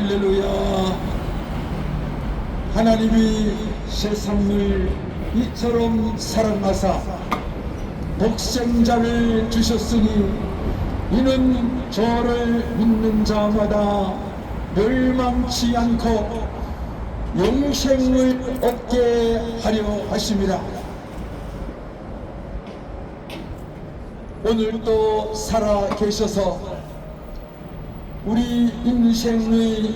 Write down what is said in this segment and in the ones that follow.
할렐루야. 하나님이 세상을 이처럼 사랑하사 독생자를 주셨으니 이는 저를 믿는 자마다 멸망치 않고 영생을 얻게 하려 하십니다. 오늘도 살아 계셔서 우리 인생의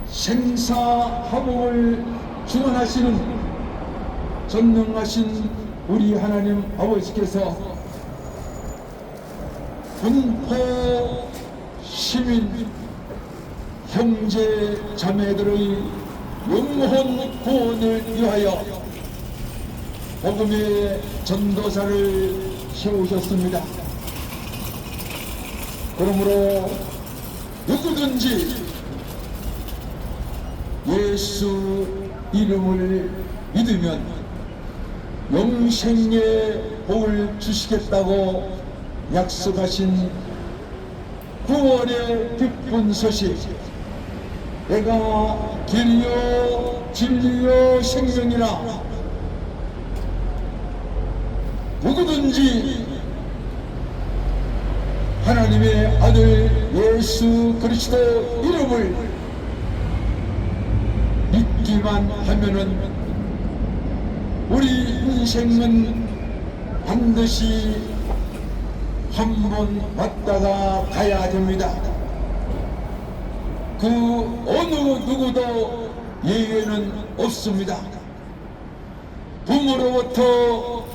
생사화복을 주관하시는 전능하신 우리 하나님 아버지께서 분포 시민 형제 자매들의 영혼 구원을 위하여 복음의 전도사를 세우셨습니다. 그러므로 누구든지 예수 이름을 믿으면 영생의 복을 주시겠다고 약속하신 구원의 기쁜 소식, 내가 길이요 진리요 생명이라, 누구든지 하나님의 아들 예수 그리스도 이름을 믿기만 하면은 우리 인생은 반드시 한 번 왔다가 가야 됩니다. 그 어느 누구도 예외는 없습니다. 부모로부터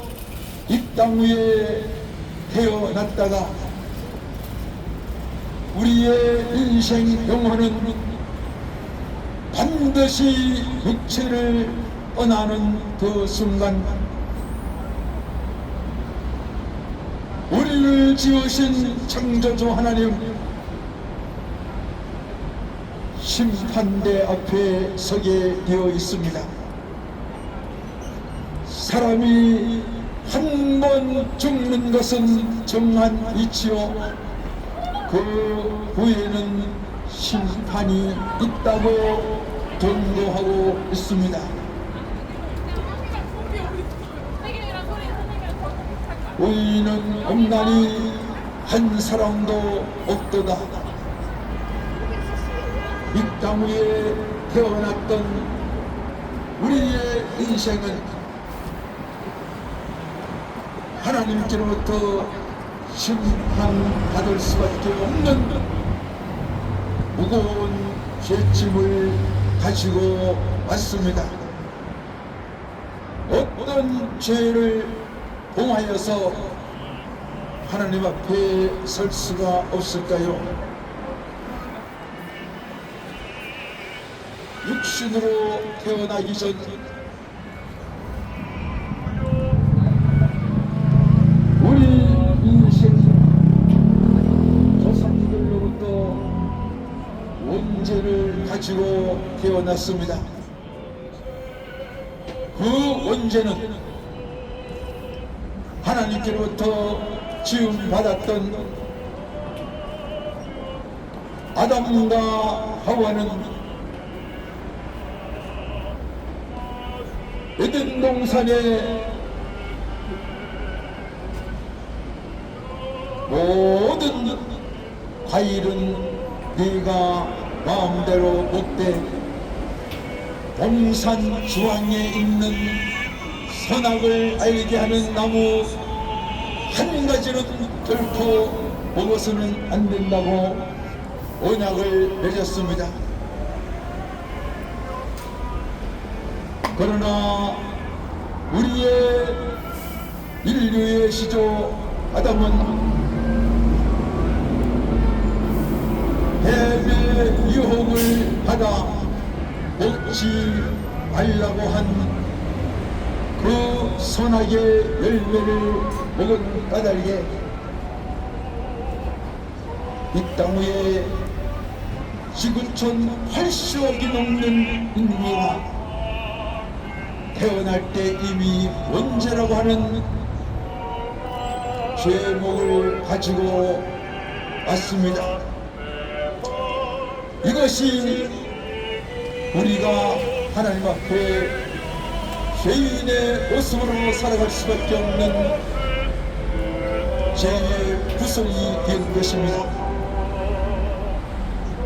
이 땅 위에 태어났다가 우리의 인생 영혼은 반드시 육체를 떠나는 그 순간 우리를 지으신 창조주 하나님 심판대 앞에 서게 되어 있습니다. 사람이 한 번 죽는 것은 정한 이치요, 그 후에는 심판이 있다고 경고하고 있습니다. 의인은 없나니 한 사람도 없도다. 이 땅 위에 태어났던 우리의 인생은 하나님께로부터 심판받을 수밖에 없는 무거운 죄짐을 가지고 왔습니다. 어떤 죄를 봉하여서 하나님 앞에 설 수가 없을까요? 육신으로 태어나기 전 우리 인생 조상들로부터 원죄를 가지고 태어났습니다. 그 원죄는 하나님께로부터 지음받았던 아담과 하와는 에덴 동산의 모든 과일은 네가 마음대로 먹되 동산 주황에 있는 선악을 알게 하는 나무 한 가지는 결코 먹어서는 안 된다고 언약을 맺었습니다. 그러나 우리의 인류의 시조 아담은 뱀의 유혹을 받아 먹지 말라고 한 그 선악의 열매를 먹은 까닭에 이 땅 위에 지구촌 80억이 넘는 인류가 태어날 때 이미 원죄라고 하는 죄목을 가지고 왔습니다. 이것이 우리가 하나님 앞에 죄인의 모습으로 살아갈 수밖에 없는 죄의 구성이 된 것입니다.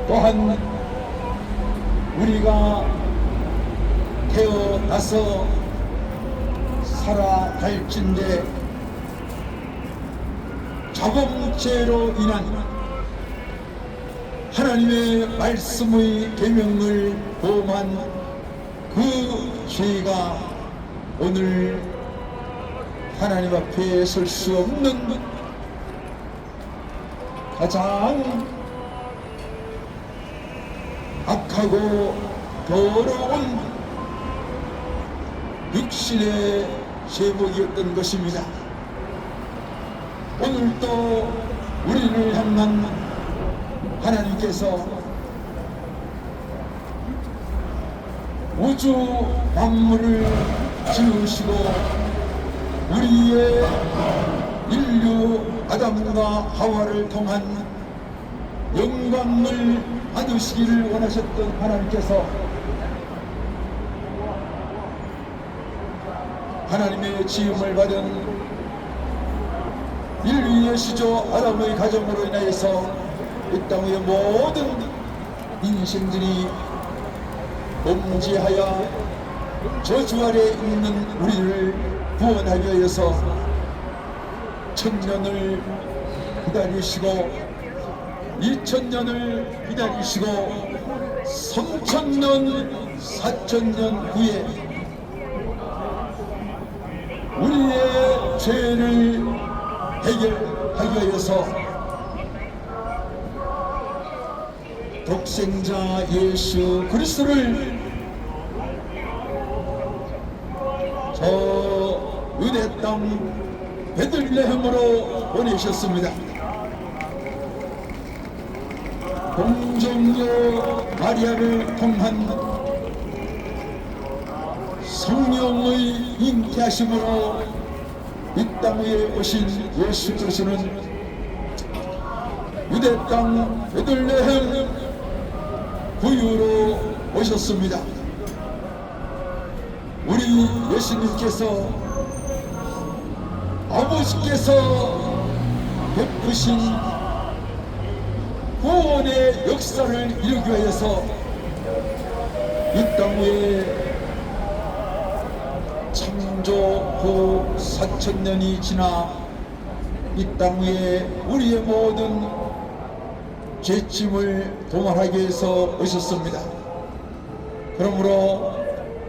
또한 우리가 태어나서 살아갈진대 자범죄로 인한 하나님의 말씀의 계명을 범한 그 죄가 오늘 하나님 앞에 설 수 없는 가장 악하고 더러운 육신의 제목이었던 것입니다. 오늘도 우리를 향한 하나님께서 우주 만물을 지으시고 우리의 인류 아담과 하와를 통한 영광을 받으시기를 원하셨던 하나님께서 하나님의 지음을 받은 인류의 시조 아담의 가정으로 인하여서 이 땅의 모든 인생들이 범죄하여 저주 아래 있는 우리를 구원하기 위해서 천년을 기다리시고 2000년을 기다리시고 3000년 4000년 후에 우리의 죄를 해결하기 위해서 독생자 예수 그리스도를 저 은혜 땅 베들레헴으로 보내셨습니다. 동정녀 마리아를 통한 성령의 잉태하심으로 이 땅 위에 오신 예수 그리스도는 유대 땅 베들레헴 구유로 오셨습니다. 우리 예수님께서 아버지께서 베푸신 구원의 역사를 이루기 위해서 이 땅 위에 창조 후 4000년이 지나 이 땅 위에 우리의 모든 죄짐을 도말하기 위해서 오셨습니다. 그러므로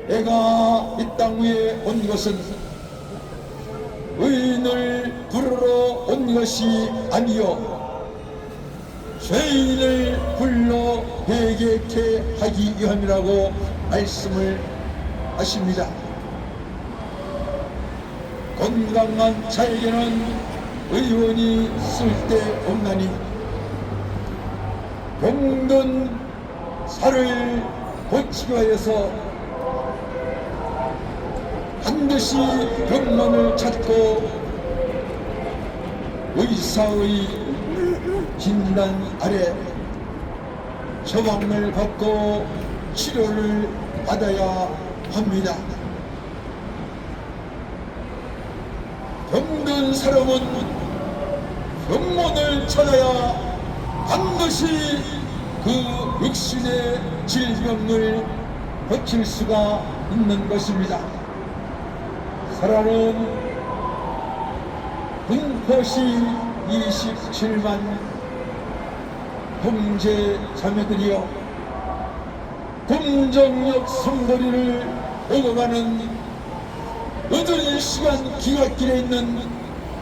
내가 이 땅 위에 온 것은 의인을 부르러 온 것이 아니요 죄인을 불러 회개케 하기 위함이라고 말씀을 하십니다. 건강한 자에게는 의원이 쓸데없나니 병든 살을 고치기 위해서 반드시 병원을 찾고 의사의 진단 아래 처방을 받고 치료를 받아야 합니다. 병든 사람은 병원을 찾아야 반드시 그 육신의 질병을 고칠 수가 있는 것입니다. 사랑은 분포시 27만 형제 자매들이여 금정역 성거리를 오고 가는 늦은 시간 기갓길에 있는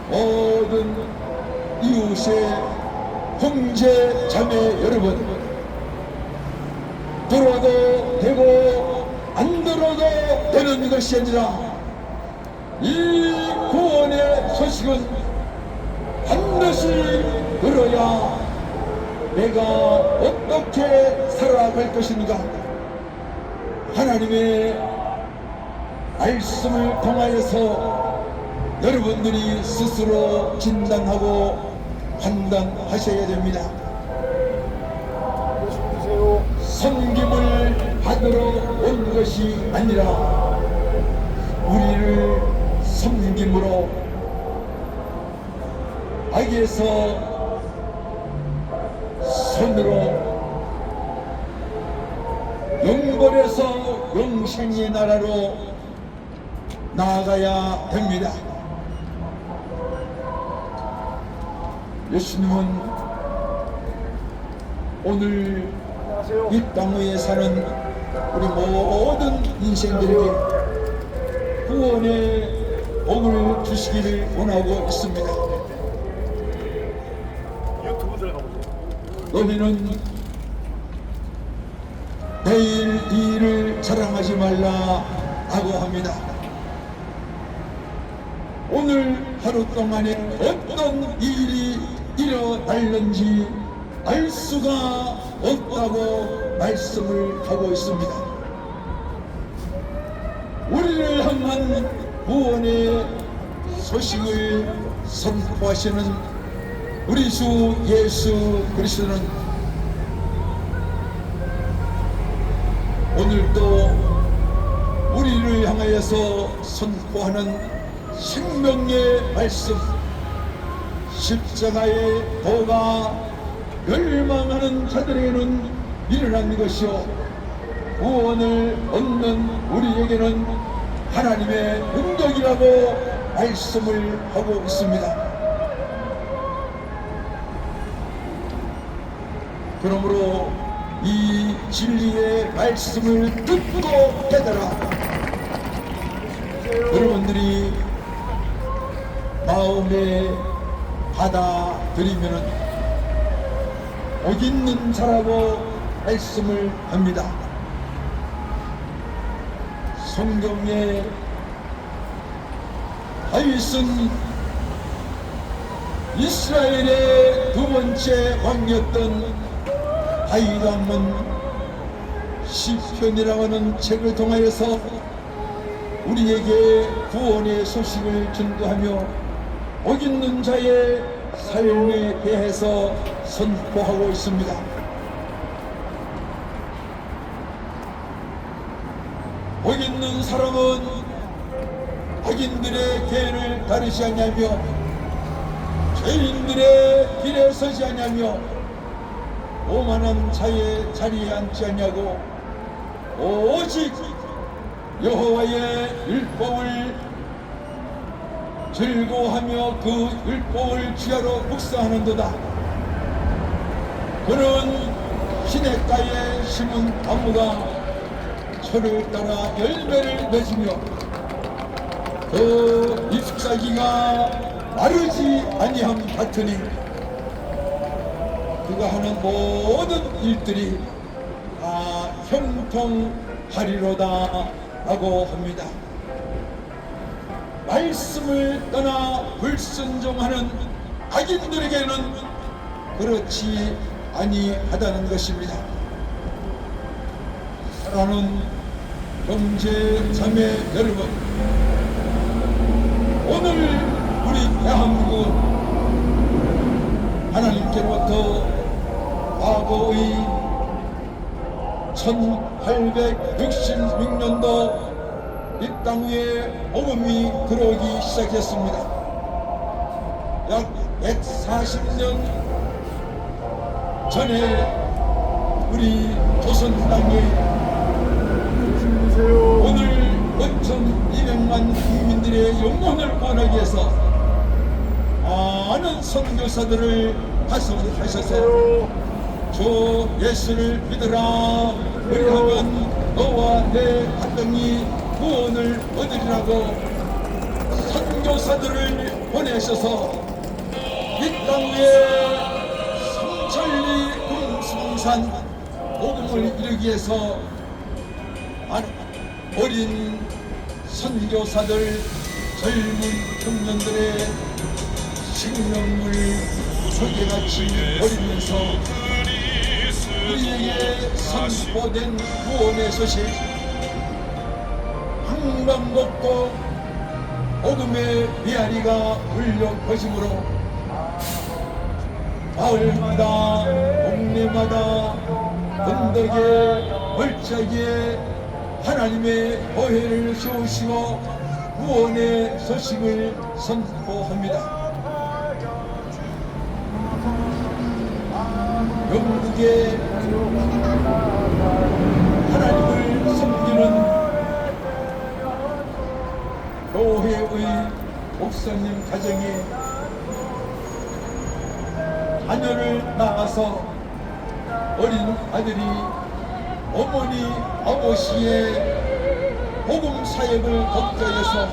모든 이웃의 형제 자매 여러분, 들어도 되고 안 들어도 되는 것이 아니라 이 구원의 소식은 반드시 들어야 내가 어떻게 살아갈 것인가 하나님의 말씀을 통하여서 여러분들이 스스로 진단하고 판단하셔야 됩니다. 섬김을 받 받으러 온 것이 아니라 우리를 섬김으로 악에서 손으로 영벌에서 영생의 나라로 나아가야 됩니다. 예수님은 오늘 이 땅 위에 사는 우리 모든 인생들에게 구원의 복을 주시기를 원하고 있습니다. 너희는 내일 이 일을 자랑하지 말라 하고 합니다. 오늘 하루 동안에 어떤 일이 일어날는지 알 수가 없다고 말씀을 하고 있습니다. 우리를 향한 구원의 소식을 선포하시는 우리 주 예수 그리스도는 오늘도 우리를 향하여서 선포하는 생명의 말씀, 십자가의 도가 멸망하는 자들에게는 일어난 것이요 구원을 얻는 우리에게는 하나님의 능력이라고 말씀을 하고 있습니다. 그러므로 이 진리의 말씀을 듣고 깨달아 여러분들이 마음에 받아들이면 복 있는 자라고 말씀을 합니다. 성경에 다윗은 이스라엘의 두 번째 왕이었던 다윗 왕은 시편이라고 하는 책을 통하여서 우리에게 구원의 소식을 전도하며 복 있는 자의 삶에 대해서 선포하고 있습니다. 복 있는 사람은 악인들의 계를 따르지 아니하며 죄인들의 길에 서지 아니하며 오만한 자의 자리에 앉지 아니하고 오직 여호와의 율법을 즐거워하며 그 율법을 주야로 묵상하는도다. 그는 시냇가에 심은 나무가 철을 따라 열매를 맺으며 그 잎사귀가 마르지 아니함 같으니 그가 하는 모든 일들이 다 형통하리로다 라고 합니다. 말씀을 떠나 불순종하는 악인들에게는 그렇지 아니하다는 것입니다. 사랑하는 형제 자매 여러분, 오늘 우리 대한민국 하나님께로부터 과거의 1866년도 이 땅 위에 복음이 들어오기 시작했습니다. 약 140년 전에 우리 조선 땅에 오늘 5,200만 국민들의 영혼을 구원하기 위해서 많은 선교사들을 파송하셔서 주 예수를 믿으라 그리하면 너와 내 가정이 구원을 얻으리라고 선교사들을 보내셔서 이 땅 위에 성천리 금수산 복음을 이루기 위해서 어린 선교사들 젊은 청년들의 생명을 조개같이 버리면서 우리에게 선포된 구원의 소식 항방복고 복음의 메아리가 울려 퍼지므로 마을마다 동네마다 언덕에 멀쩡하게 하나님의 보혜를 세우시고 구원의 소식을 선포합니다. 영국의 하나님을 섬기는 교회의 목사님 가정에 자녀를 낳아서 어린 아들이 어머니 아버지의 복음 사역을 걱정해서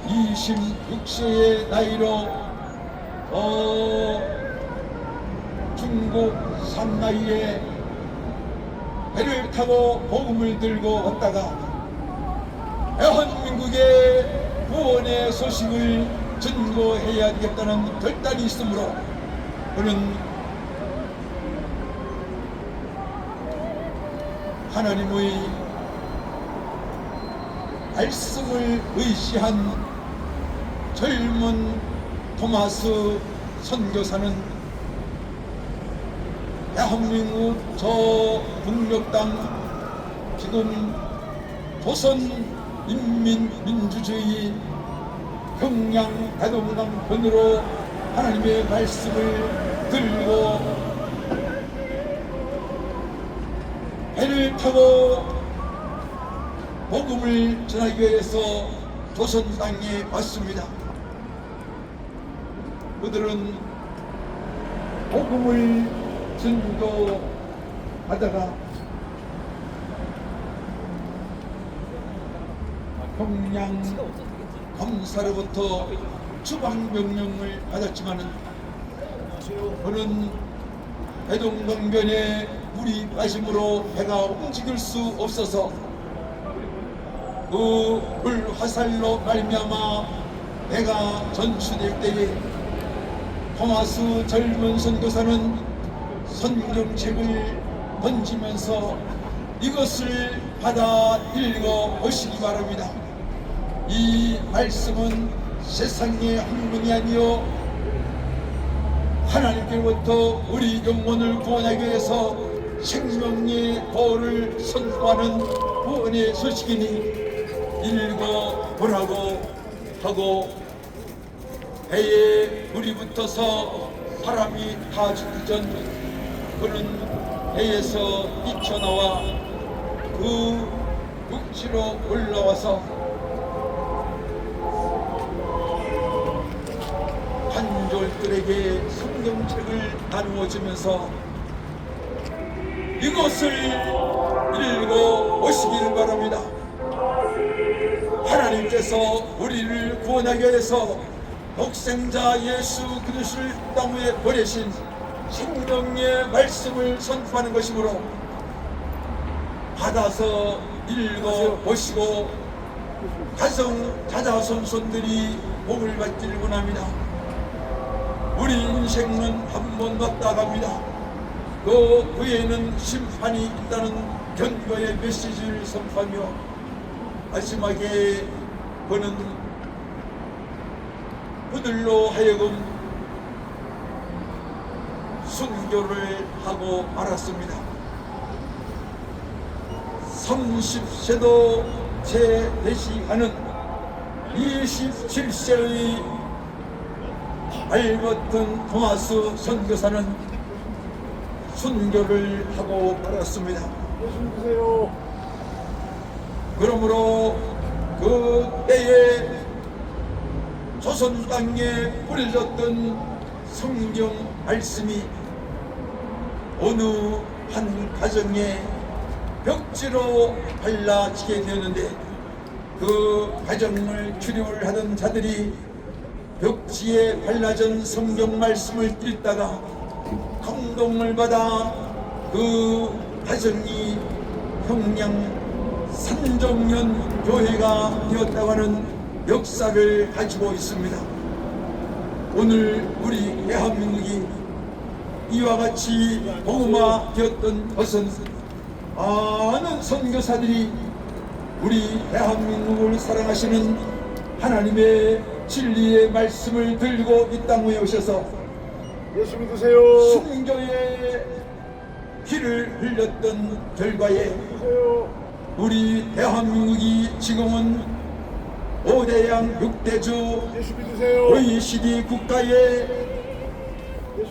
26세의 나이로 중국 상하이에 배를 타고 복음을 들고 왔다가 대한민국의 구원의 소식을 전거해야 되겠다는 결단이 있으므로 그는 하나님의 말씀을 의시한 젊은 토마스 선교사는 대한민국 저북녘 땅 지금 조선인민민주주의 평양 대동강변으로 하나님의 말씀을 들고 배를 타고 복음을 전하기 위해서 조선 땅에 왔습니다. 그들은 복음을 전도하다가 평양 검사로부터 추방 명령을 받았지만은 그는 대동강변에 물이 빠짐으로 배가 움직일 수 없어서 그 불화살로 말미암아 배가 전출될 때에 토마스 젊은 선교사는 성경책을 던지면서 이것을 받아 읽어 보시기 바랍니다. 이 말씀은 세상의 학문이 아니요 하나님께로부터 우리 영혼을 구원하기 위해서 생명의 도를 선포하는 구원의 소식이니 읽어보라고 하고 배에 불이 붙어서 사람이 다 죽기 전 그는 배에서 뛰쳐나와 그 육지로 올라와서 관졸들에게 성경책을 나누어 주면서 이것을 읽어 보시길 바랍니다. 하나님께서 우리를 구원하기 위해서 독생자 예수 그리스도를 땅 위에 보내신 생명의 말씀을 선포하는 것이므로 받아서 읽어 보시고 가정 자자손손들이 복을 받기를 원합니다. 우리 인생은 한 번 왔다 갑니다. 그 후에는 심판이 있다는 견고의 메시지를 선포하며 마지막에 그는 그들로 하여금 순교를 하고 말았습니다. 30세도 채 되지 않은 27세의 알버튼 토마스 선교사는 순교를 하고 말았습니다. 그러므로 그 때에 조선 땅에 뿌려졌던 성경 말씀이 어느 한 가정에 벽지로 발라지게 되었는데 그 가정을 출입을 하던 자들이 벽지에 발라진 성경 말씀을 읽다가 감동을 받아 그 가정이 평양 산정현 교회가 되었다고 하는 역사를 가지고 있습니다. 오늘 우리 대한민국이 이와 같이 복음화 되었던 것은 많은 선교사들이 우리 대한민국을 사랑하시는 하나님의 진리의 말씀을 들고 이 땅 위에 오셔서 예수 믿으세요. 순교의 피를 흘렸던 결과에 우리 대한민국이 지금은 5대양 6대주 OECD 국가에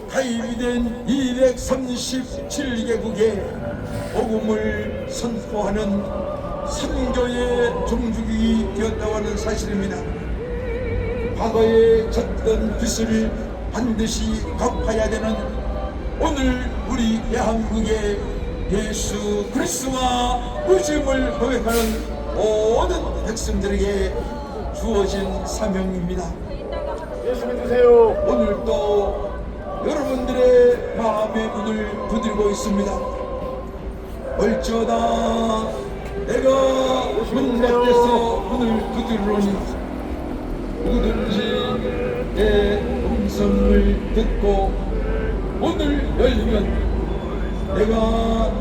가입이 된 237개국의 복음을 선포하는 선교의 종주국이 되었다고 하는 사실입니다. 과거에 졌던 빚을 반드시 갚아야 되는 오늘 우리 대한민국의 예수 그리스도와 의심을 고백하는 모든 백성들에게 주어진 사명입니다. 예수 믿으세요. 오늘도 여러분들의 마음의 문을 두드리고 있습니다. 얼쩌다 내가 문 밖에서 문을 두드리노니 누구든지 내 음성을 듣고 문을 열리면 내가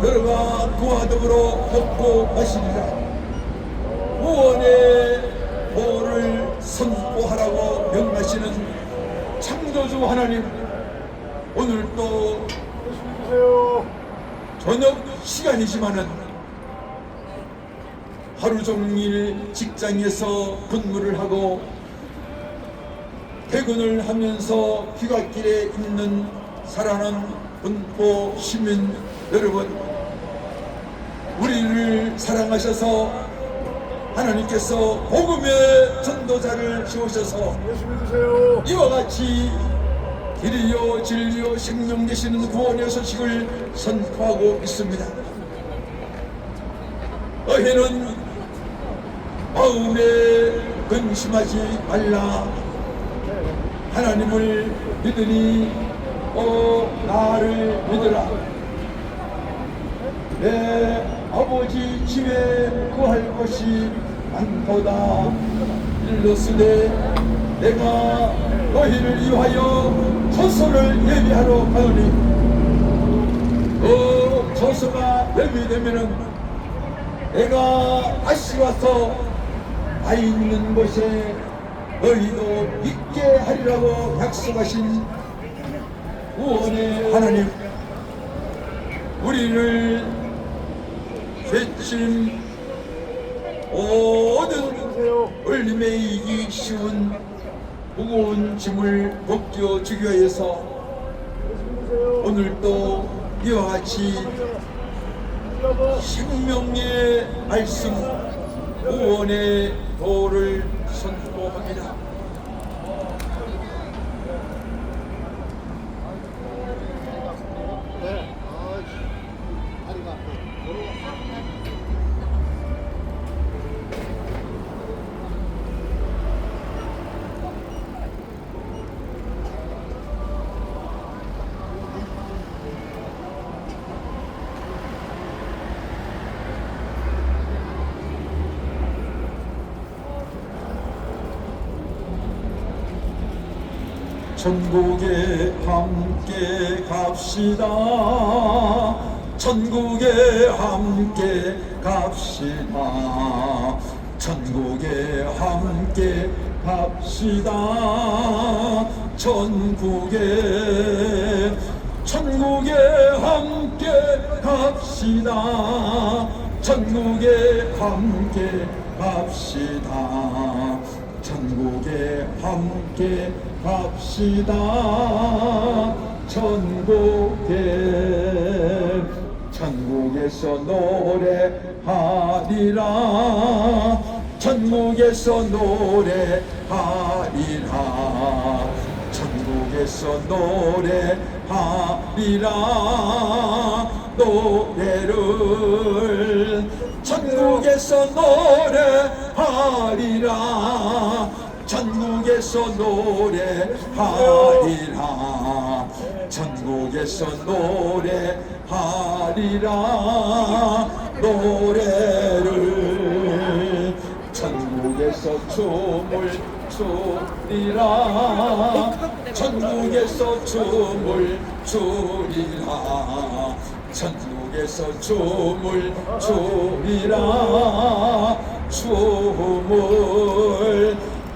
들어가 그와 더불어 먹고 마시리라. 구원의 도를 선포하라고 명하시는 창조주 하나님, 오늘 또 저녁 시간이지만은 하루 종일 직장에서 근무를 하고 퇴근을 하면서 귀갓길에 있는 사랑하는 분포 시민 여러분, 우리를 사랑하셔서 하나님께서 복음의 전도자를 세우셔서 이와 같이 길이요 진리요 생명 되시는 구원의 소식을 선포하고 있습니다. 너희는 마음에 근심하지 말라. 하나님을 믿으니 나를 믿으라. 내 아버지 집에 구할 것이 많도다. 일러스되 내가 너희를 위하여 처소를 예비하러 가노니 처소가 예비되면은 내가 다시 와서 나 있는 곳에 너희도 있게 하리라고 약속하신 구원의 하나님, 우리를 죄짐 모든 öl매이기 쉬운 무거운 짐을 벗겨주기 위해서 오늘도 이와 같이 생명의 말씀 구원의 도를 선포합니다. 천국에 함께 갑시다. 천국에 함께 갑시다. 천국에 함께 갑시다. 천국에 함께 갑시다. 천국에 함께 갑시다. 천국에 함께 갑시다. 천국에서 노래하리라. 천국에서 노래하리라. 천국에서 노래하리라. 노래를 천국에서 노래하리라. 천국에서 노래하리라. 천국에서 노래하리라. 노래를 천국에서 춤을 추리라. 천국에서 춤을 추리라. 천국에서 춤을 추리라. 춤을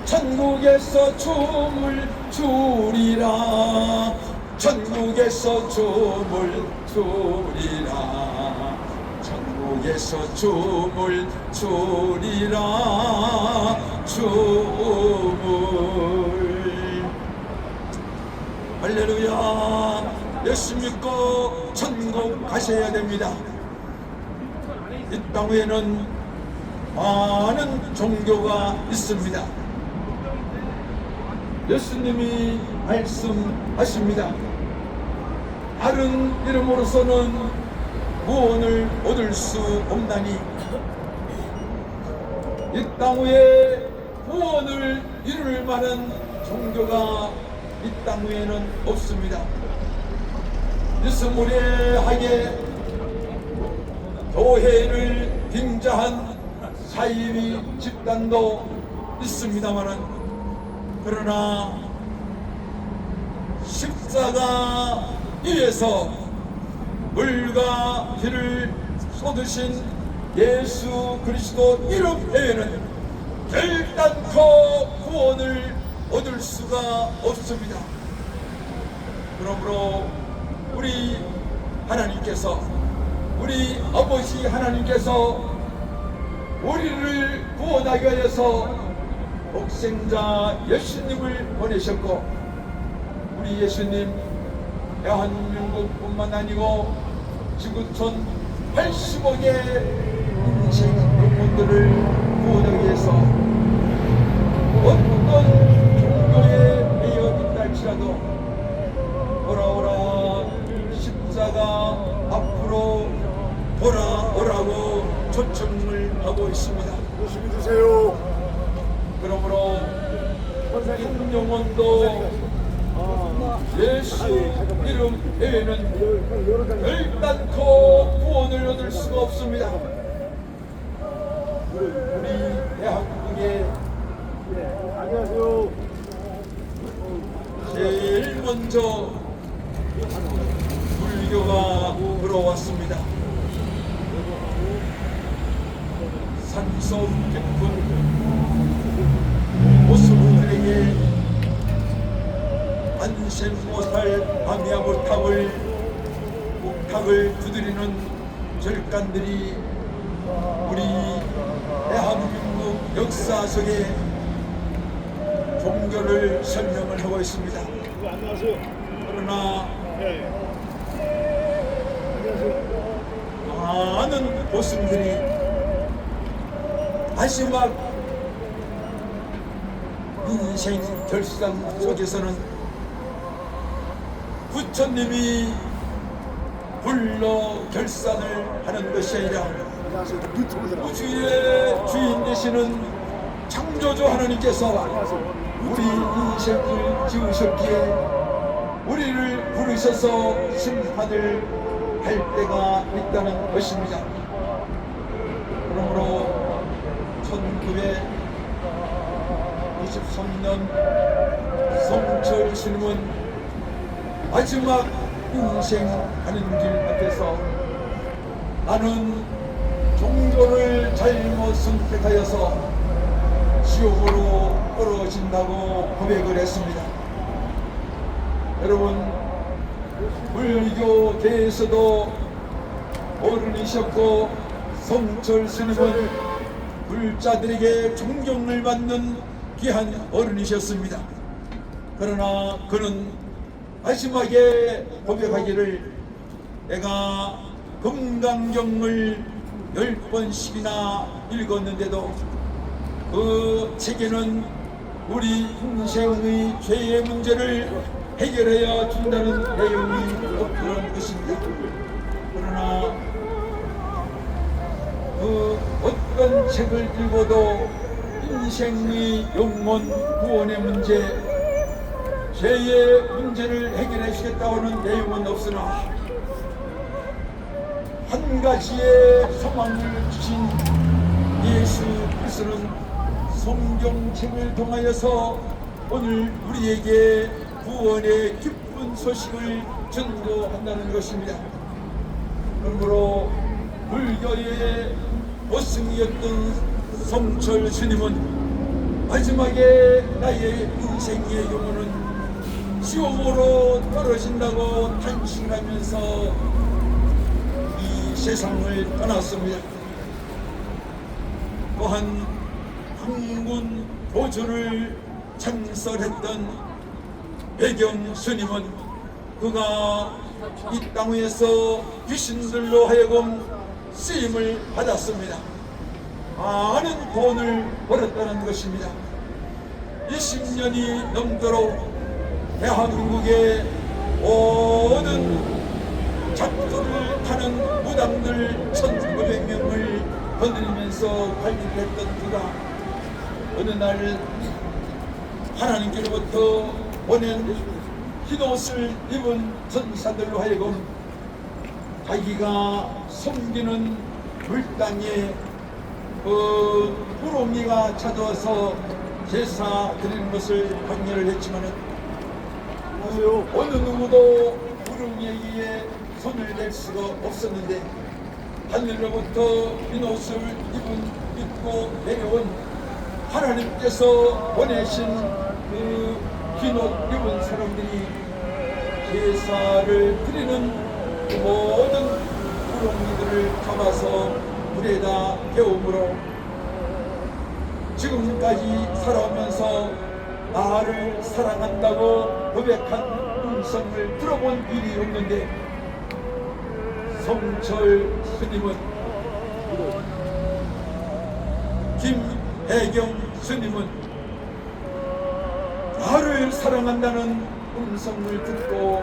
천국에서 춤을 추리라. 천국에서 춤을 추리라 천국에서 춤을 추리라 춤을 할렐루야. 예수 믿고 천국 가셔야 됩니다. 이 땅 위에는 많은 종교가 있습니다. 예수님이 말씀하십니다. 다른 이름으로서는 구원을 얻을 수 없나니 이 땅 위에 구원을 이룰 만한 종교가 이 땅 위에는 없습니다. 유스무리하게 교회를 빙자한 사이비 집단도 있습니다마는 그러나 십자가 위에서 물과 피를 쏟으신 예수 그리스도 이름 외에는 결단코 구원을 얻을 수가 없습니다. 그러므로 우리 하나님께서 우리 아버지 하나님께서 우리를 구원하기 위해서 독생자 예수님을 보내셨고 우리 예수님 대한민국뿐만 아니고 지구촌 80억의 인생 영혼들을 구원하기 위해서 어떤 종교에 매여 있다 할지라도 돌아오라 십자가 앞으로 돌아오라고 초청을 하고 있습니다. 예수 믿으세요. 그러므로 한 영혼도 예수 이름 외에는 결단코 구원을 얻을 수가 없습니다. 우리 대한민국에 안녕하세요. 제일 먼저 불교가 들어왔습니다. 산속 깊은 모습들에게 안심 못할 밤야 목탁을 두드리는 절간들이 우리 대한민국 역사 속에 종교를 설명을 하고 있습니다. 안녕하세요. 그러나 네. 안녕하세요. 많은 모습들이 마지막 인생 결산 속에서는 부처님이 불러 결산을 하는 것이 아니라 안녕하세요. 유튜브 들어. 우주의 주인 되시는 창조주 하나님께서 우리 인생을 지으셨기에 우리를 부르셔서 심판을 할 때가 있다는 것입니다. 그러므로 1923년 성철 스님은 마지막 인생하는 길 앞에서 나는 종교를 잘못 선택하여서 지옥으로 떨어진다고 고백을 했습니다. 여러분, 불교계에서도 어른이셨고 성철 스님은 불자들에게 존경을 받는 귀한 어른이셨습니다. 그러나 그는 마지막에 고백하기를 내가 금강경을 10번씩이나 읽었는데도 그 책에는 우리 인생의 죄의 문제를 해결하여 준다는 내용이 없는 것입니다. 그러나 그 어떤 책을 읽어도 인생의 영혼 구원의 문제, 죄의 문제를 해결해 주겠다고는 내용은 없으나 한 가지의 소망을 주신 예수 그리스도는 성경책을 통하여서 오늘 우리에게 구원의 기쁜 소식을 전도한다는 것입니다. 그러므로 불교의 보승이었던 성철 스님은 마지막에 나의 인생의 영혼은 지옥으로 떨어진다고 탄식하면서 세상을 떠났습니다. 또한 황군 보조를 창설했던 배경 스님은 그가 이 땅 위에서 귀신들로 하여금 쓰임을 받았습니다. 많은 돈을 벌었다는 것입니다. 20년이 넘도록 대한민국의 모든 작두를 타는 무당들 1,900명을 거느리면서 발길했던 그가 어느 날 하나님께로부터 보낸 흰옷을 입은 천사들로 하여금 자기가 섬기는 물땅에 부름이가 찾아와서 제사 드리는 것을 강요를 했지만은 어느 누구도 부름이에게 손을 댈 수가 없었는데 하늘로부터 흰옷을 입고 내려온 하나님께서 보내신 그 흰옷 입은 사람들이 제사를 드리는 그 모든 부름이들을 잡아서 물에다 태움으로 지금까지 살아오면서 나를 사랑한다고 고백한 음성을 들어본 일이 없는데 성철 스님은 김혜경 스님은 나를 사랑한다는 음성을 듣고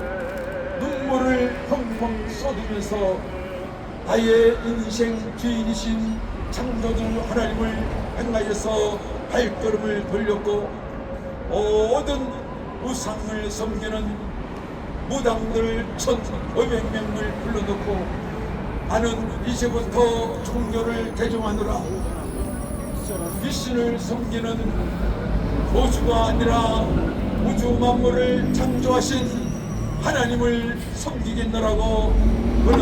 눈물을 펑펑 쏟으면서 나의 인생 주인이신 창조주 하나님을 향하여서 발걸음을 돌렸고 모든 우상을 섬기는 무당들 1,500명을 불러놓고 나는 이제부터 종교를 개종하노라. 귀신을 섬기는 보주가 아니라 우주 만물을 창조하신 하나님을 섬기겠노라고 그는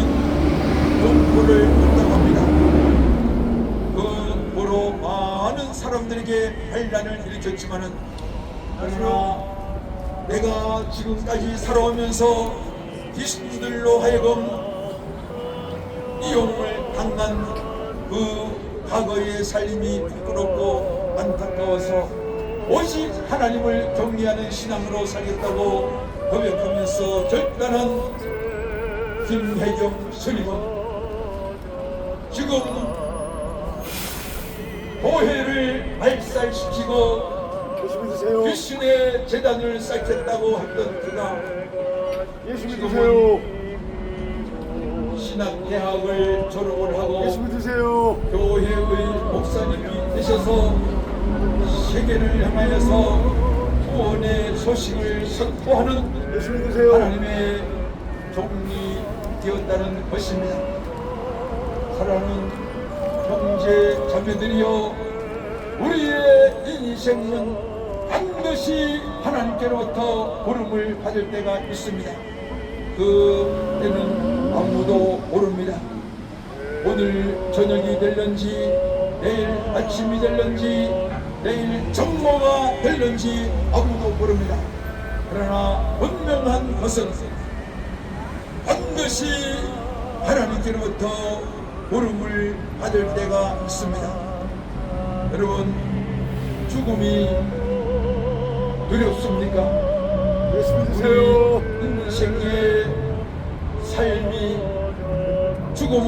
공포를 부탁합니다. 그 보로 많은 사람들에게 반란을 일으켰지만은 그러나 내가 지금까지 살아오면서 귀신들로 하여금 이용을 당한 그 과거의 삶이 부끄럽고 안타까워서 오직 하나님을 경외하는 신앙으로 살겠다고 고백하면서 결단한 김혜경 스님은 지금 교회를 발살시키고 예수 믿으세요. 귀신의 재단을 쌓겠다고 했던 그가 예수 믿으세요. 신학대학을 졸업을 하고 예수 믿으세요. 교회의 목사님이 되셔서 세계를 향하여서 구원의 소식을 선포하는 예수 믿으세요. 하나님의 종이 되었다는 것입니다. 사랑하는 형제 자매들이여, 우리의 인생은 반드시 하나님께로부터 부름을 받을 때가 있습니다. 그 때는 아무도 모릅니다. 오늘 저녁이 될런지 내일 아침이 될런지 내일 정모가 될런지 아무도 모릅니다. 그러나 분명한 것은 반드시 하나님께로부터 부름을 받을 때가 있습니다. 여러분, 죽음이 두렵습니까? 예수 믿으세요. 우리 인생의 삶이 죽음은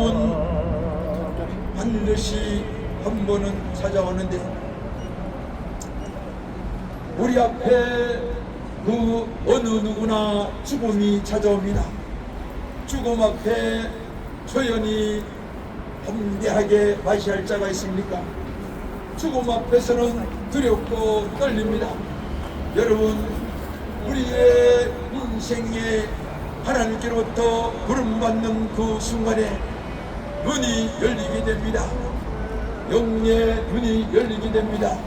반드시 한 번은 찾아오는데 우리 앞에 그 어느 누구나 죽음이 찾아옵니다. 죽음 앞에 조연히 담대하게 맞이할 자가 있습니까? 죽음 앞에서는 두렵고 떨립니다. 여러분, 우리의 인생에 하나님께로부터 부름받는 그 순간에 눈이 열리게 됩니다. 영의 눈이 열리게 됩니다.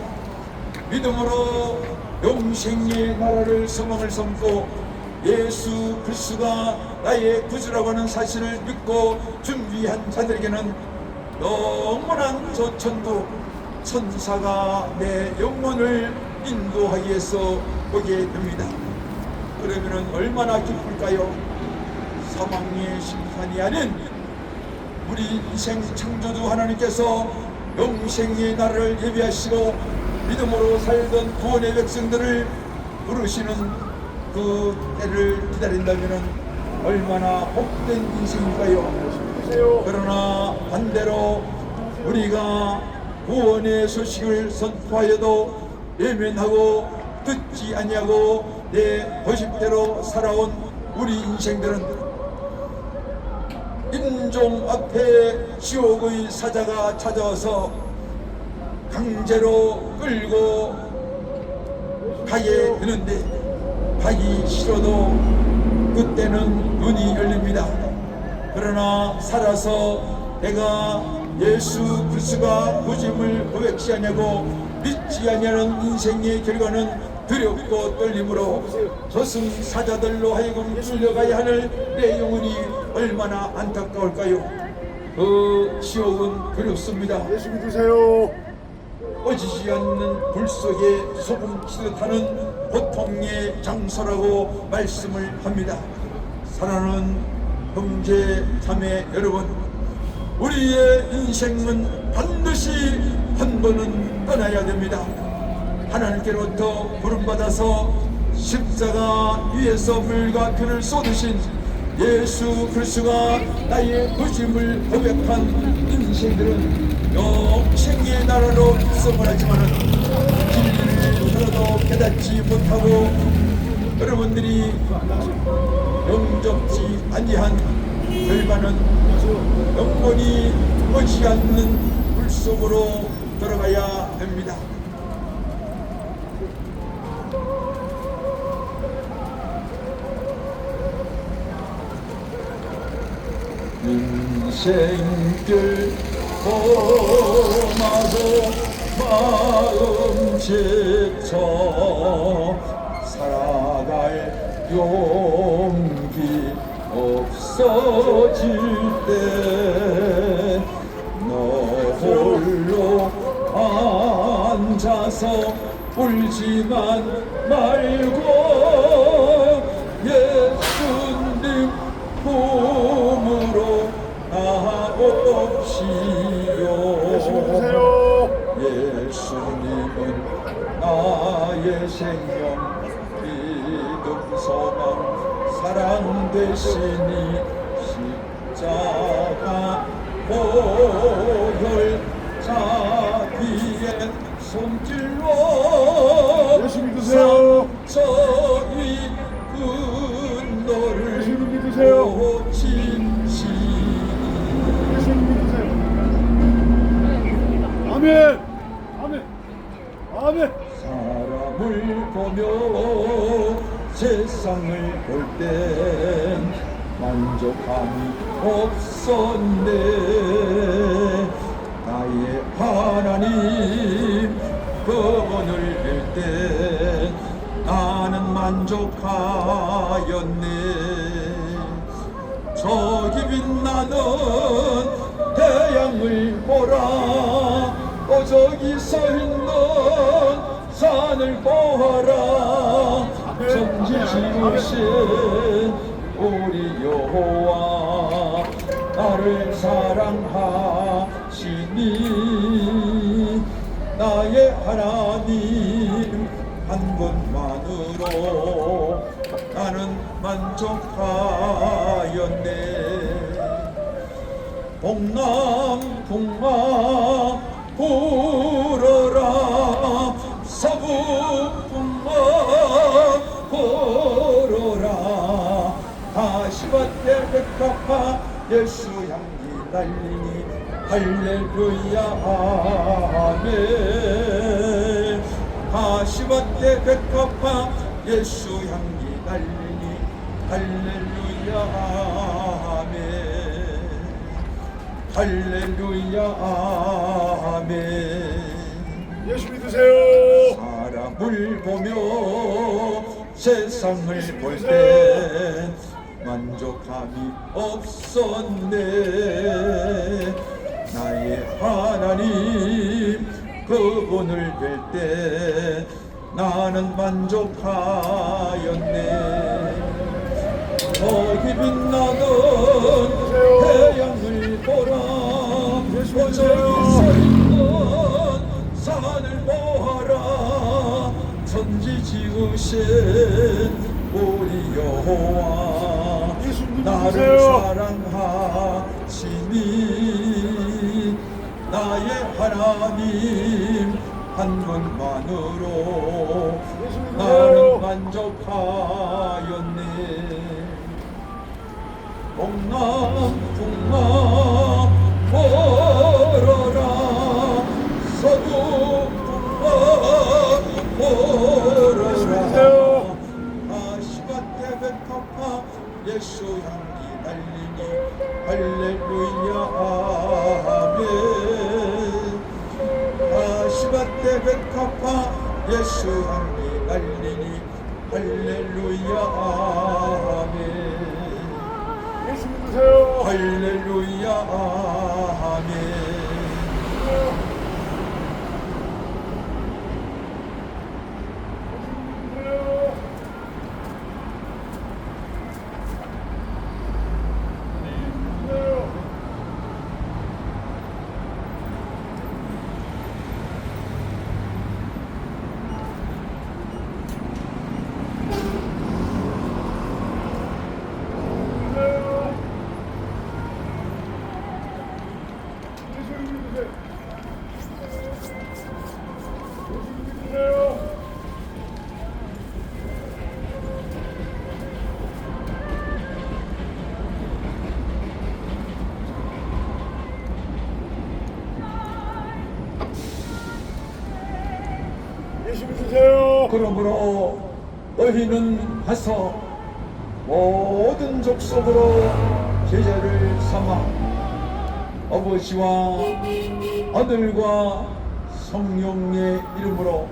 믿음으로 영생의 나라를 소망을 삼고 예수 그리스도가 나의 구주라고 하는 사실을 믿고 준비한 자들에게는 영원한 저 천국 천사가 내 영혼을 인도하기 위해서 보게 됩니다. 그러면 얼마나 기쁠까요? 사망의 심판이 아닌 우리 인생 창조주 하나님께서 영생의 날을 예비하시고 믿음으로 살던 구원의 백성들을 부르시는 그 때를 기다린다면 얼마나 복된 인생일까요? 그러나 반대로 우리가 구원의 소식을 선포하여도 외면하고 듣지 아니하고 내 고집대로 살아온 우리 인생들은 인종 앞에 지옥의 사자가 찾아와서 강제로 끌고 가게 되는데 가기 싫어도 그때는 눈이 열립니다. 그러나 살아서 내가 예수 그리스도가 구심을 고백시 하냐고 믿지 아니하는 인생의 결과는 두렵고 떨림으로 저승사자들로 하여금 끌려가야 하는 내 영혼이 얼마나 안타까울까요? 그 지옥은 두렵습니다. 예수 믿으세요. 꺼지지 않는 불 속에 소금 치듯하는 고통의 장소라고 말씀을 합니다. 사랑하는 형제 자매 여러분, 우리의 인생은 반드시 한 번은 떠나야 됩니다. 하나님께로부터 부름받아서 십자가 위에서 물과 피를 쏟으신 예수 그리스도가 나의 구심을 고백한 인생들은 영생의 나라로 입성을 하지만 진리를 들어도 깨닫지 못하고 여러분들이 영접지 아니한 결과는 영원히 꺼지지 않는 물속으로 들어가야 됩니다. 인생길 험하고 마음 지쳐 살아갈 용기 없어질 때 너 홀로 앉아서 울지만 말고 예수님 품으로 나옵시오. 예수 믿으세요. 예수님은 나의 생명 믿음 소망 사랑 되시니 십자가 보혈 자비의 손길로 예수 믿으세요. 저희 분노를 예수 믿으세요. 고치시 예수 믿으세요. 아멘. 아멘. 아멘. 사람을 보며 세상을 볼 땐 만족함이 없었네. 나의 하나님 그분을 뵐 땐 나는 만족하였네. 저기 빛나는 태양을 보라. 또 저기 서 있는 산을 보아라. 정지 지으신 우리 여호와 나를 사랑하시니 나의 하나님 한 분만으로 나는 만족하였네. 동남 동마 불어라. 서부 풍마 불어라. 가시밭에 백합화 예수 향기 날리니 할렐루야 아멘. 가시밭에 백합화 예수 향기 날리니 할렐루야 아멘. 할렐루야 아멘. 예수 믿으세요. 사람을 보며 세상을 볼 때 만족함이 없었네. 나의 하나님 그분을 뵐 때 나는 만족하였네. 저기 빛나는 태양을 보라 예수님 저기 서있는 산을 보아라 천지 지으신 우리 여호와 예수님 나를 믿으세요. 사랑하시니 나의 하나님 한 분만으로 예수님 나는 믿으세요. 만족하였네 동남 북남 멀어라 서부 북방 멀어라 아시간대 백합화 예수 향기 달리니 할렐루야 아멘 아시간대 백합화 예수 향기 달리니 할렐루야 아멘 예수 믿으세요. 할렐루야 아멘 예수 믿으세요. 그러므로 너희는 가서 모든 족속으로 제자를 삼아 아버지와 아들과 성령의 이름으로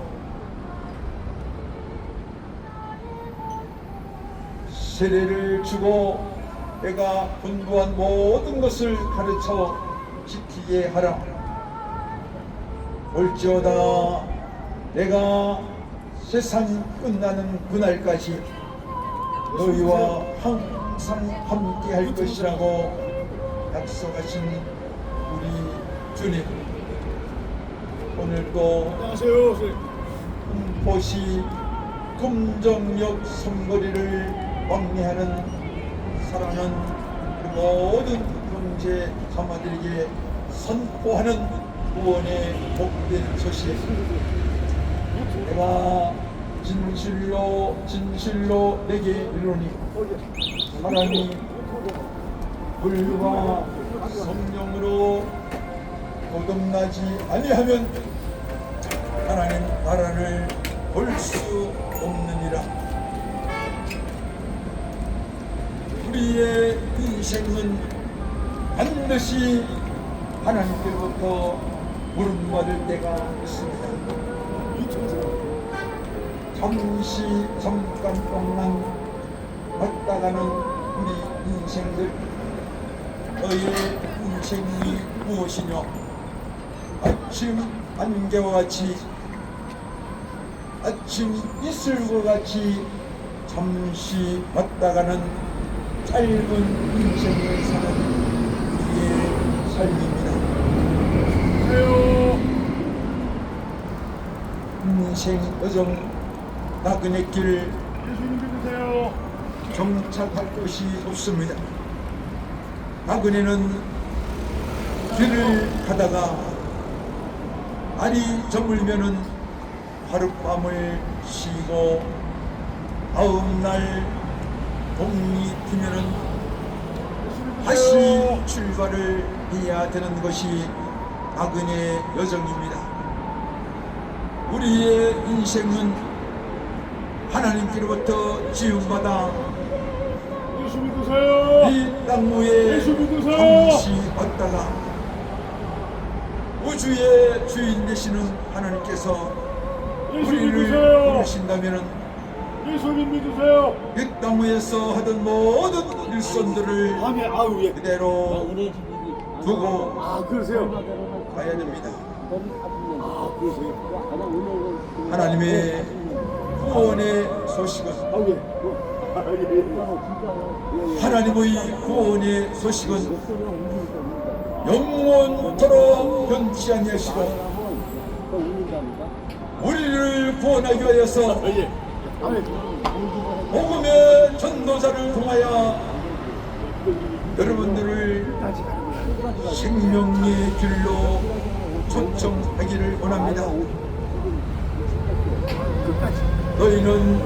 세례를 주고 내가 분부한 모든 것을 가르쳐 지키게 하라. 올지어다 내가 세상 끝나는 그날까지 너희와 항상 함께 할 것이라고 약속하신 우리 주님, 오늘도 안녕하세요. 금포시 금정역 선거리를 왕래하는 사랑하는 그 모든 형제 자매들에게 선포하는 구원의 복된 소식, 내가 진실로 내게 이르노니 사람이 불과 성령으로 거듭나지 아니하면 하나님 나라를 볼 수 없느니라. 우리의 인생은 반드시 하나님께로부터 물음받을 때가 있습니다. 잠깐 동안 왔다가는 우리 인생들, 너의 인생이 무엇이냐? 아침 안개와 같이, 아침 이슬과 같이 잠시 왔다가는 짧은 인생을 사는 우리의 삶입니다. 인생 여정 나그네 길 예수님 믿으세요. 정착할 곳이 없습니다. 나그네는 길을 가다가 날이 저물면은 하룻밤을 쉬고 다음날 동이 트면은 다시 출발을 해야 되는 것이 나그네 여정입니다. 우리의 인생은 하나님께로부터 지음받아 예수 믿으세요. 이 땅 위에 예수 믿으세요. 잠시 왔다가 우주의 주인 되시는 하나님께서 예수 우리를 믿으세요. 부르신다면 예수님 믿으세요. 이 땅 위에서 하던 모든 일선들을 아멘. 아우 예. 그대로 두고 아 그러세요. 가야 됩니다. 아 그러세요. 하나님의 구원의 소식은, 아우 예. 아 예. 하나님의 구원의 소식은 영원토록 변치 아니하시고 또 울린다니까. 우리를 구원하기 위하여서 예. 복음의 전도자를 통하여 여러분들을 생명의 길로 초청하기를 원합니다. 너희는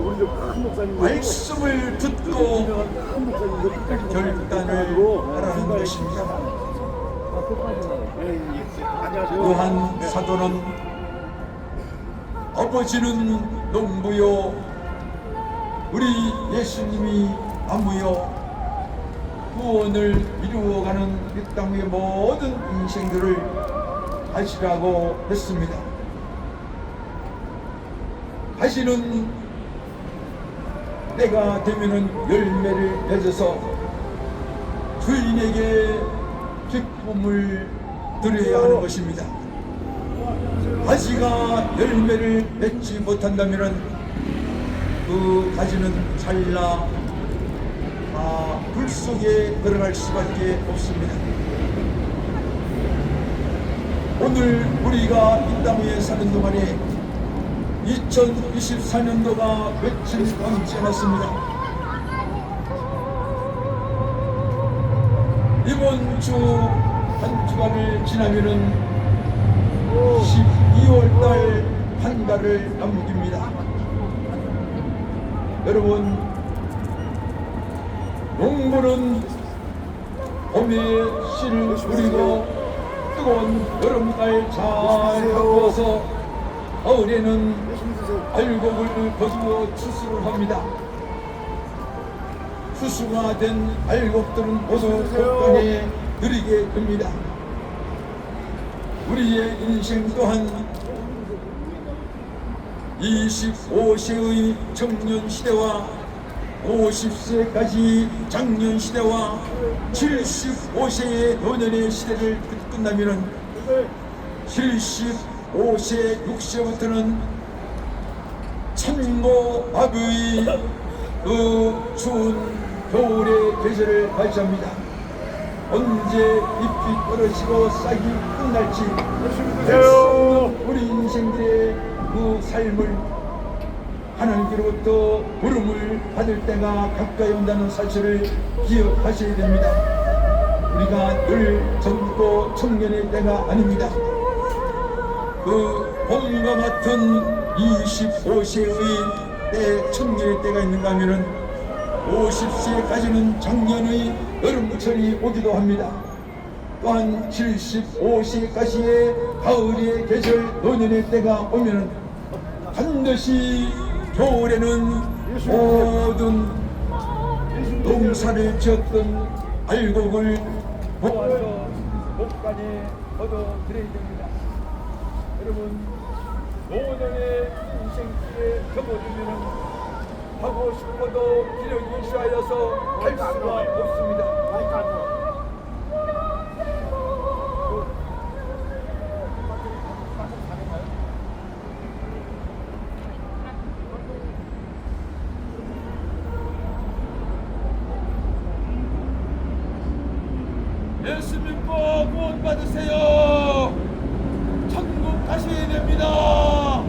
우리도 큰 목사님. 말씀을 듣고 큰 목사님도 끝까지 결단을 하라는 것입니다. 안녕하세요. 요한 사도는 아버지는 농부요 우리 예수님이 나무요 구원을 이루어가는 이 땅의 모든 인생들을 하시라고 했습니다. 다시는 때가 되면은 열매를 맺어서 주인에게 기쁨을 드려야 하는 것입니다. 가지가 열매를 맺지 못한다면은 그 가지는 잘라 불 속에 들어갈 수밖에 없습니다. 오늘 우리가 이 땅에 사는 동안에 2024년도가 며칠 남지 않았습니다. 이번 주 한 주간을 지나면은 12월달 한 달을 남깁니다. 여러분, 농부는 봄에 씨를 뿌리고 뜨거운 여름날 잘 바꿔서 가을에는 알곡을 거두어 추수를 합니다. 추수가 된 알곡들은 모두 곡간에 들이게 됩니다. 우리의 인생 또한 25세의 청년 시대와 50세까지 장년 시대와 75세의 노년의 시대를 끝나면은 75세, 6세부터는 천고마비의 그 추운 겨울의 계절을 맞이합니다. 언제 잎이 떨어지고 싹이 끝날지 알 수 없는 우리 인생들의 그 삶을 하나님께로부터 부름을 받을 때가 가까이 온다는 사실을 기억하셔야 됩니다. 우리가 늘 젊고 청년의 때가 아닙니다. 그 봄과 같은 25세의 때, 청년의 때가 있는가 하면은 50세까지는 작년의 여름철이 오기도 합니다. 또한 75세까지의 가을의 계절 노년의 때가 오면은 반드시 겨울에는 모든 농사를 지었던 알곡을 모아서 목간에 걷어들여야 됩니다. 여러분, 노년의 인생길에 접어들면은 하고 싶어도 기력이 쉬하여서 할 수가 없습니다. 예수 믿고 구원 받으세요. 천국 가셔야 됩니다.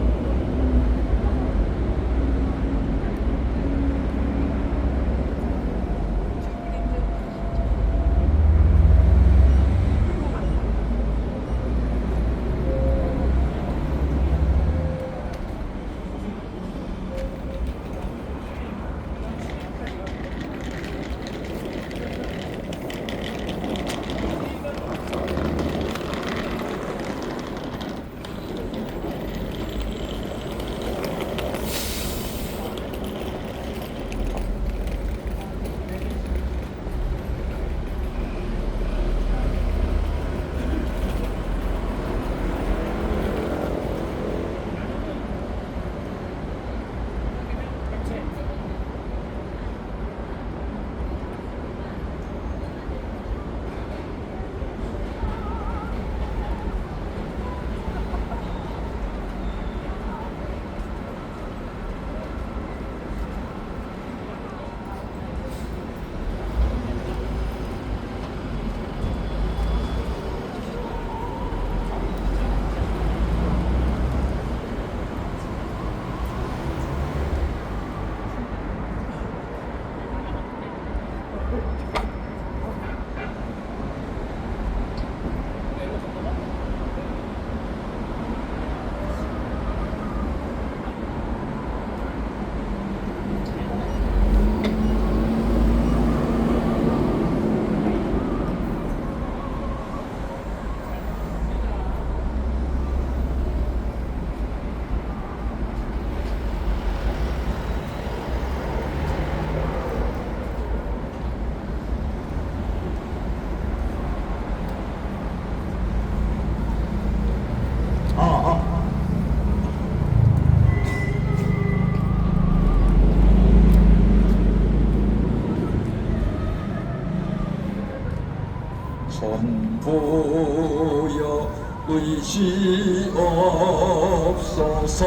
의지 없어서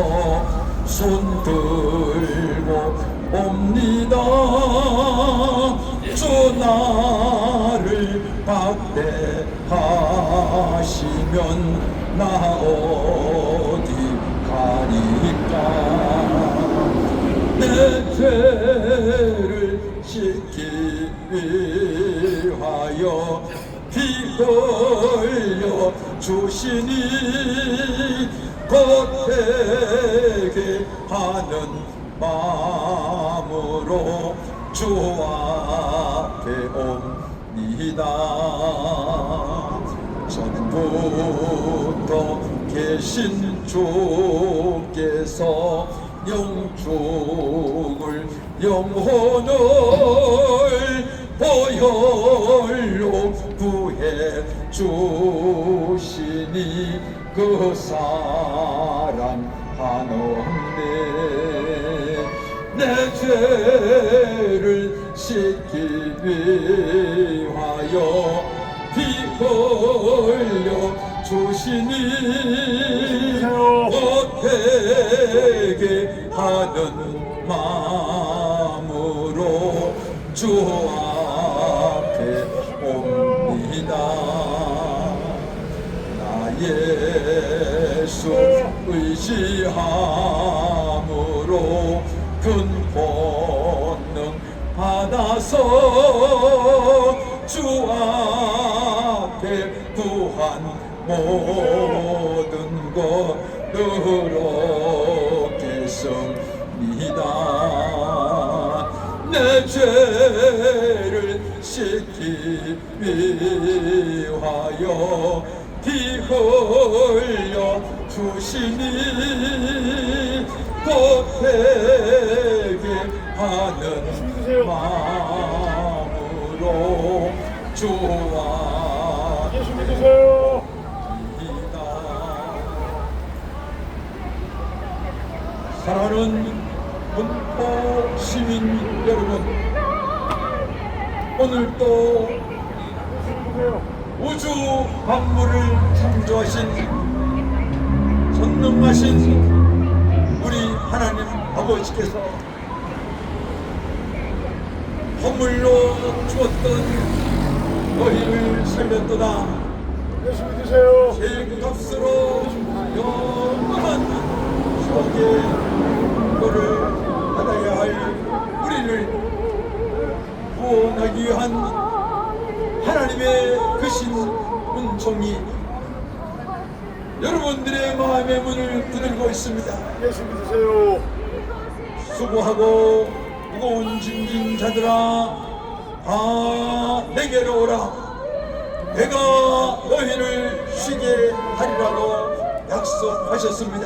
손 들고 옵니다. 주 나를 박대하시면 나 어디 가니까. 내 죄를 씻기 위하여 피 흘려 주시니 겉되게 하는 마음으로 주 앞에 옵니다. 전부터 계신 주께서 영축을 영혼을 보혈로 구해 주시니 그 사랑하는데 내 죄를 씻기 위하여 피 흘려 주시니 어떻게 하는 마음으로 주 앞에 옵니다. 나 예수 의지함으로 큰 권능 받아서 주 앞에 구한 모든 것으로 겠습니다. 내 죄를 씻기 위하여 피 흘려 주시니 겉되게 하는 마음으로 주와 예수 믿으세요. 사랑하는 본토 시민 여러분, 오늘도 우주 만물을 창조하신 전능하신 우리 하나님 아버지께서 허물로 주었던 너희를 살렸도다. 예수 믿으세요. 죄값으로 영원한 속에 너를 받아야 할 우리를 구원하기 위한 하나님의 크신 은총이 여러분들의 마음의 문을 두들고 있습니다. 예수 믿으세요. 수고하고 무거운 짐진 자들아 다 내게로 오라. 내가 너희를 쉬게 하리라고 약속하셨습니다.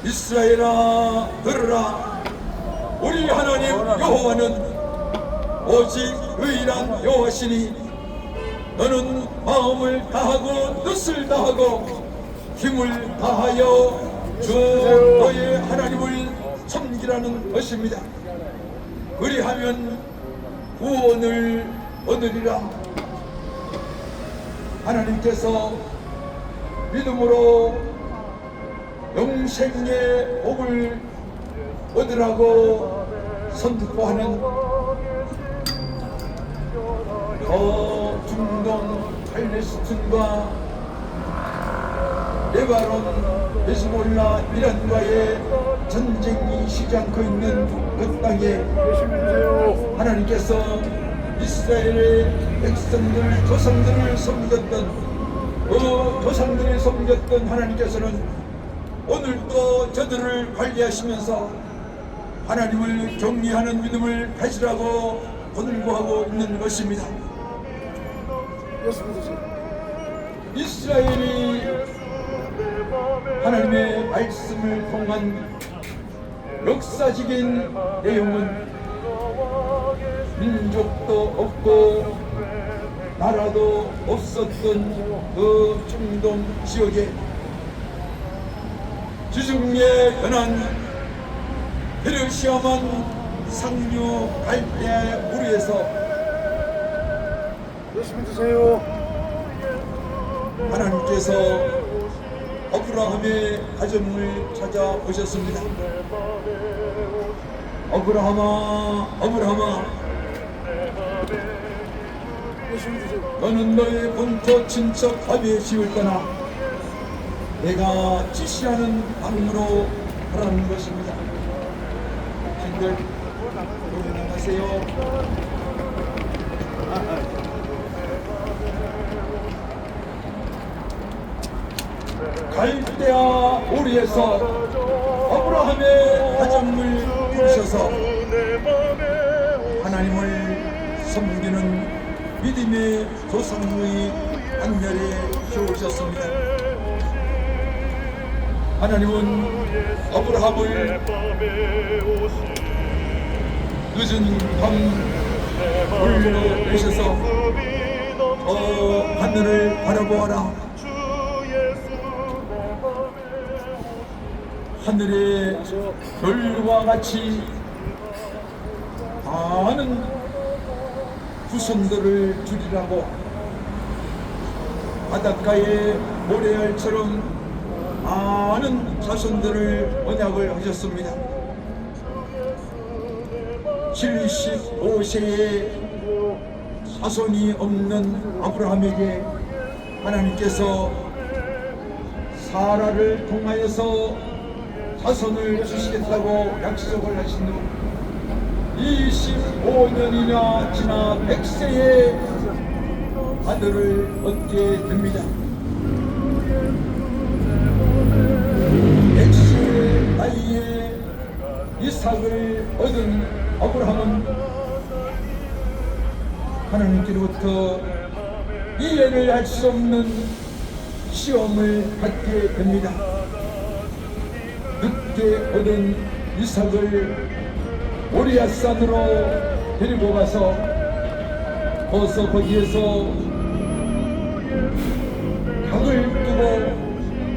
이스라엘아 들으라. 우리 하나님 여호와는 오직 유일한 여호와시니 너는 마음을 다하고 뜻을 다하고 힘을 다하여 주 너의 하나님을 섬기라는 것입니다. 그리하면 구원을 얻으리라. 하나님께서 믿음으로 영생의 복을 얻으라고 선포하는 중동 팔레스틴과 레바논, 헤즈볼라, 이란과의 전쟁이 쉬지 않고 있는 그 땅에 예수 믿으세요. 하나님께서 이스라엘의 백성들, 조상들을 섬겼던 그 조상들을 섬겼던 하나님께서는 오늘도 저들을 관리하시면서 하나님을 경외하는 믿음을 가지라고 권고하고 있는 것입니다. 예수 믿으세요. 이스라엘이 하나님의 말씀을 통한 역사적인 내용은 민족도 없고 나라도 없었던 그 중동 지역에 지중해 연안 페르시아만 상륙할 때 무리에서 예수 믿으세요. 하나님께서 아브라함의 가정을 찾아오셨습니다. 아브라함아, 아브라함아, 열심히 드세요. 너는 너의 본토 친척 아비의 집을 떠나 내가 지시하는 방으로 가라는 것입니다. 신들 나가세요. 갈대아 오리에서 아브라함의 가정을 이루셔서 하나님을 섬기는 믿음의 조상의 안렬에 세우셨습니다. 하나님은 아브라함을 늦은 밤 불러내셔서 하늘을 바라보아라. 하늘의 별과 같이 많은 후손들을 주리라고 바닷가의 모래알처럼 많은 자손들을 언약을 하셨습니다. 75세에 자손이 없는 아브라함에게 하나님께서 사라를 통하여서 자손을 주시겠다고 약속을 하신 후 25년이나 지나 100세의 아들을 얻게 됩니다. 100세의 나이에 이삭을 얻은 아브라함은 하나님께로부터 이해를 할 수 없는 시험을 받게 됩니다. 늦게 얻은 이삭을 모리아산으로 데리고 가서 거기에서 각을 두고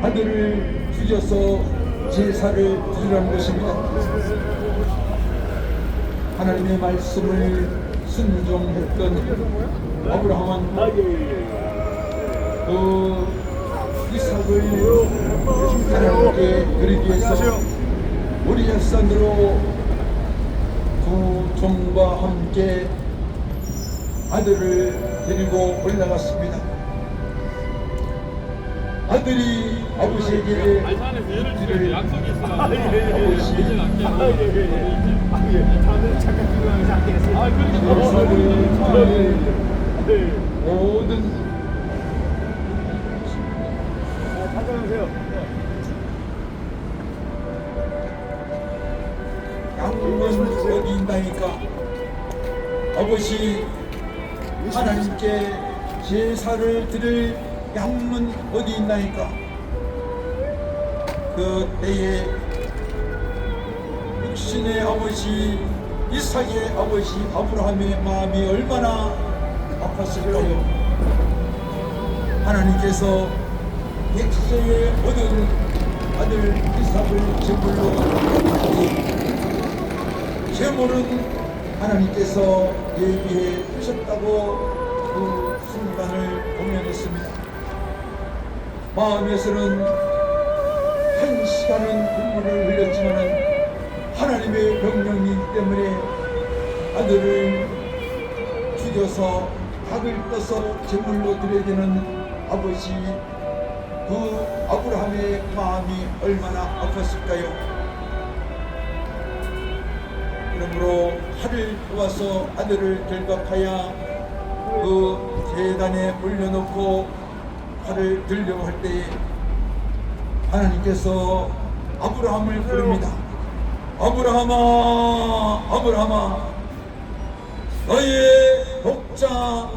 아들을 죽여서 제사를 드리라는 것입니다. 하나님의 말씀을 순종했던 아브라함은 그 이삭을 하나님께 드리기 위해서 모리아산으로 두 종과 함께 아들을 데리고 올라갔습니다. 아들이 아버지에게 묻기를 약속이 있어. 다들 잠깐 기도하면서 안 되겠어요. 모든 찾아오세요. 양은 어디 있나이까? 아버지 하나님께 제사를 드릴 양은 어디 있나이까? 그 때에 육신의 아버지 이삭의 아버지 아브라함의 마음이 얼마나 아팠을까요? 하나님께서 100세에 얻은 아들 이삭을 제물로 제물은 하나님께서 예비해 주셨다고 그 순간을 공연했습니다. 마음에서는 한 시간은 눈물을 흘렸지만 하나님의 명령이기 때문에 아들을 죽여서 닭을 떠서 제물로 드려야 되는 아버지 그 아브라함의 마음이 얼마나 아팠을까요? 그러므로 칼을 뽑아서 아들을 결박하여 그 제단에 올려놓고 칼을 들려고 할 때에 하나님께서 아브라함을 부릅니다. 아브라함아, 아브라함아, 너의 독자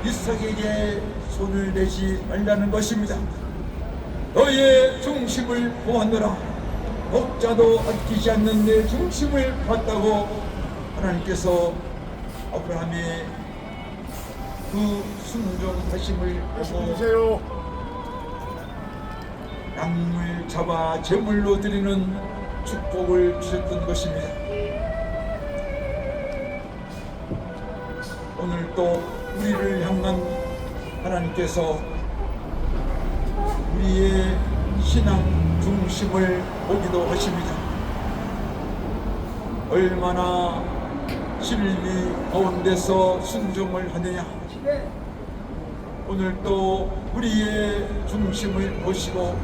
이삭에게 손을 대지 말라는 것입니다. 너의 중심을 보았노라. 독자도 아끼지 않는 내 중심을 봤다고 하나님께서 아브라함의 그 순종하심을 보고 주세요. 양을 잡아 제물로 드리는 축복을 주셨던 것입니다. 오늘 또 우리를 향한 하나님께서 우리의 신앙 중심을 보기도 하십니다. 얼마나 진리 가운데서 순종을 하느냐. 오늘 또 우리의 중심을 보시고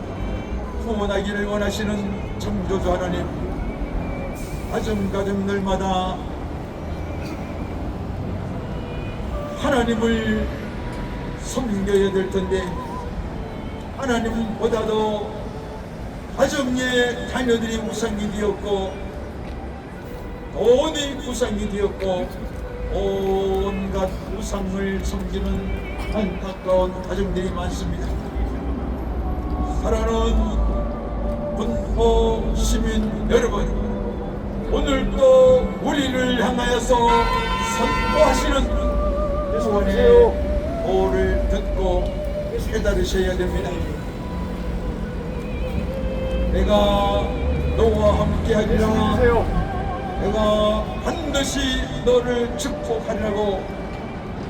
구원하기를 원하시는 창조주 하나님, 가정가정들마다 하나님을 섬겨야 될 텐데 하나님보다도 가정의 자녀들이 우상이 되었고 돈이 우상이 되었고 온갖 우상을 섬기는 안타까운 가정들이 많습니다. 사랑하는 군포 시민 여러분, 오늘도 우리를 향하여서 선포하시는 구원의 도를 듣고 깨달으셔야 됩니다. 내가 너와 함께하리라. 내가 반드시 너를 축복하리라고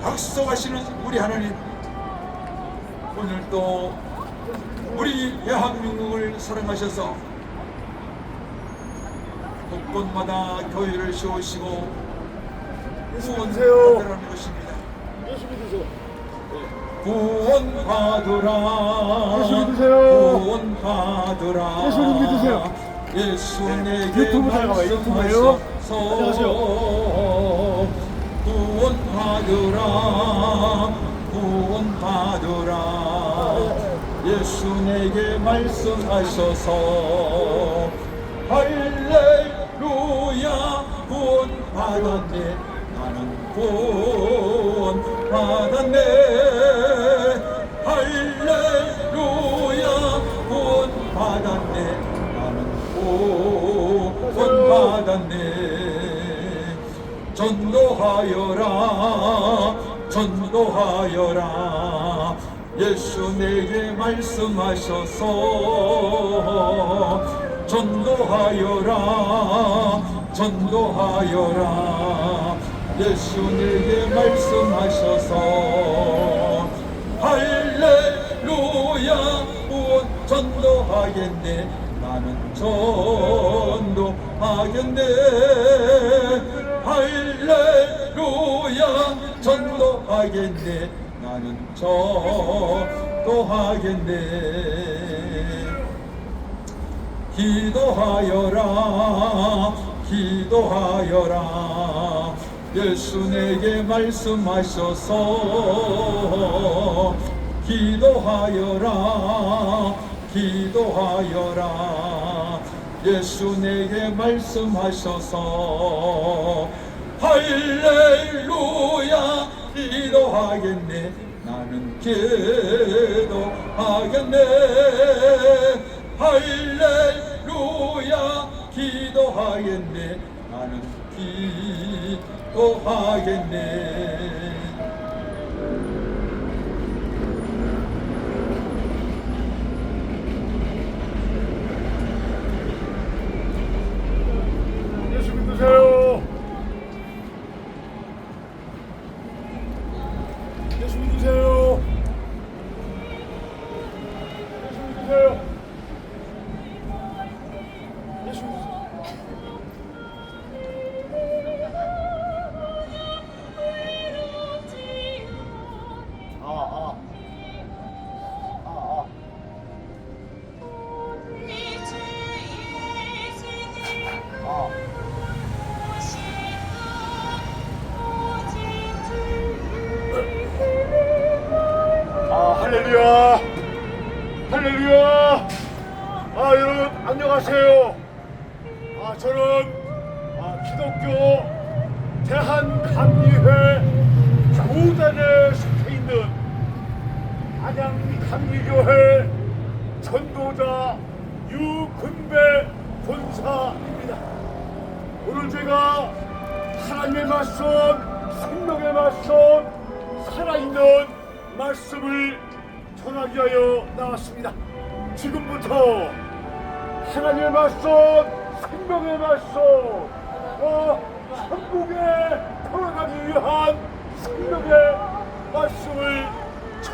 약속하시는 우리 하나님, 오늘도 우리 대한민국을 사랑하셔서 곳곳마다 교회를 세우시고 구원받으라는 것입니다. 구원받으라. 구원받으라. 예수 내게 말씀하셔서 구원받으라. 구원받으라. 예수 내게 말씀하셔서 할렐루야. 구원받았네. 나는 구원받았네. 할렐루야. 구원받았네. 나는 구원받았네. 전도하여라. 전도하여라. 예수 내게 말씀하셔서 전도하여라. 전도하여라. 예수 내게 말씀하셔서 할렐루야. 구원 전도하겠네. 나는 전도하겠네. 할렐루야. 전도하겠네. 나는 전도하겠네. 기도하여라. 기도하여라. 예수 내게 말씀하셔서 기도하여라. 기도하여라. 예수 내게 말씀하셔서 할렐루야. 기도하겠네. 나는 기도하겠네. 할렐루야. 기도하겠네. 나는 기도하겠네. 예수 믿으세요. 예수 믿으세요. 예수 믿으세요. 예수 믿으세요. 할렐루야. 할렐루야. 여러분 안녕하세요. 저는 기독교 대한감리회 교단에 속해 있는 안양감리교회 전도자 유근배 권사입니다. 오늘 제가 하나님의 말씀, 생명의 말씀, 살아있는 말씀을 전하기 위하여 나왔습니다. 지금부터 하나님의 말씀, 생명의 말씀, 천국에 돌아가기 위한 생명의 말씀을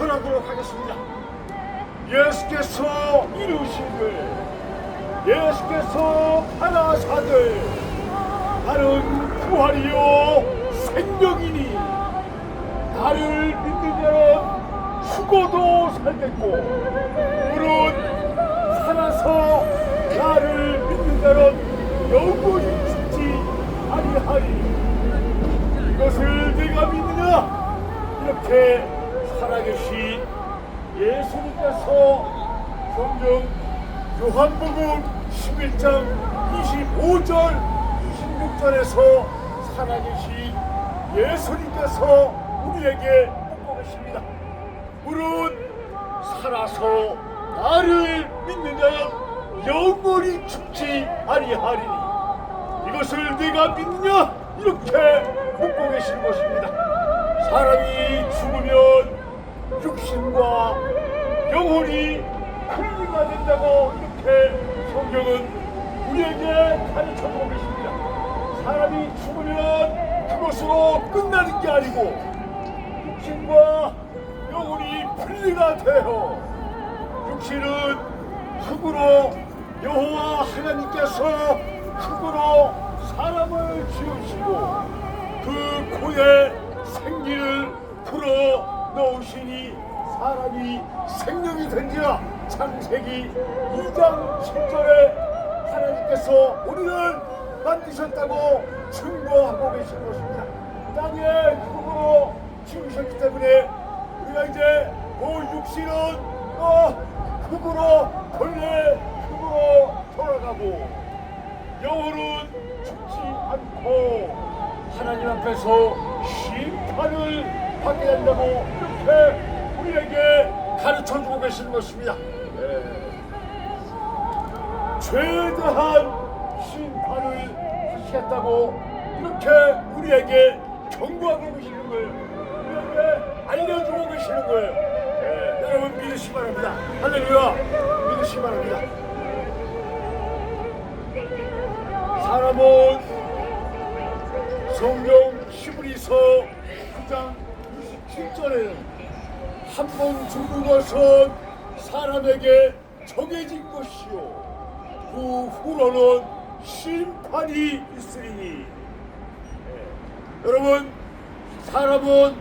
전하도록 하겠습니다. 예수께서 이루시되 예수께서 하나사대 나는 부활이요 생명이니 나를 믿는 자는 죽어도 살겠고 물은 살아서 나를 믿는 자는 영원히 죽지 아니하리. 이것을 내가 믿느냐? 이렇게 살아계신 예수님께서 성경 요한복음 11장 25절 26절에서 살아계신 예수님께서 우리에게 묻고 계십니다. 물은 살아서 나를 믿는 자는 영원히 죽지 아니하리니 이것을 내가 믿느냐? 이렇게 묻고 계시는 것입니다. 사람이 죽으면 육신과 영혼이 분리가 된다고 이렇게 성경은 우리에게 가르쳐주고 계십니다. 사람이 죽으면 그것으로 끝나는 게 아니고 육신과 영혼이 분리가 되어 육신은 흙으로 여호와 하나님께서 흙으로 사람을 지으시고 그 코에 생기를 불어 넣으시니 사람이 생명이 된지라. 창세기 2장 7절에 하나님께서 우리를 만드셨다고 증거하고 계시는 것입니다. 땅에 흙으로 지으셨기 때문에 우리가 이제 육신은 흙으로 본래 흙으로 돌아가고 영혼은 죽지 않고 하나님 앞에서 심판을 받게 된다고 이렇게 우리에게 가르쳐주고 계시는 것입니다. 죄에 대한 심판을 하시겠다고 이렇게 우리에게 경고하고 계시는 거예요. 우리에게 알려주고 계시는 거예요. 여러분 믿으시기 바랍니다. 할렐루야. 믿으시기 바랍니다. 사람은 성경 히브리서 9장 27절에는 한 번 죽은 것은 사람에게 정해진 것이요 그 후로는 심판이 있으리니. 여러분 사람은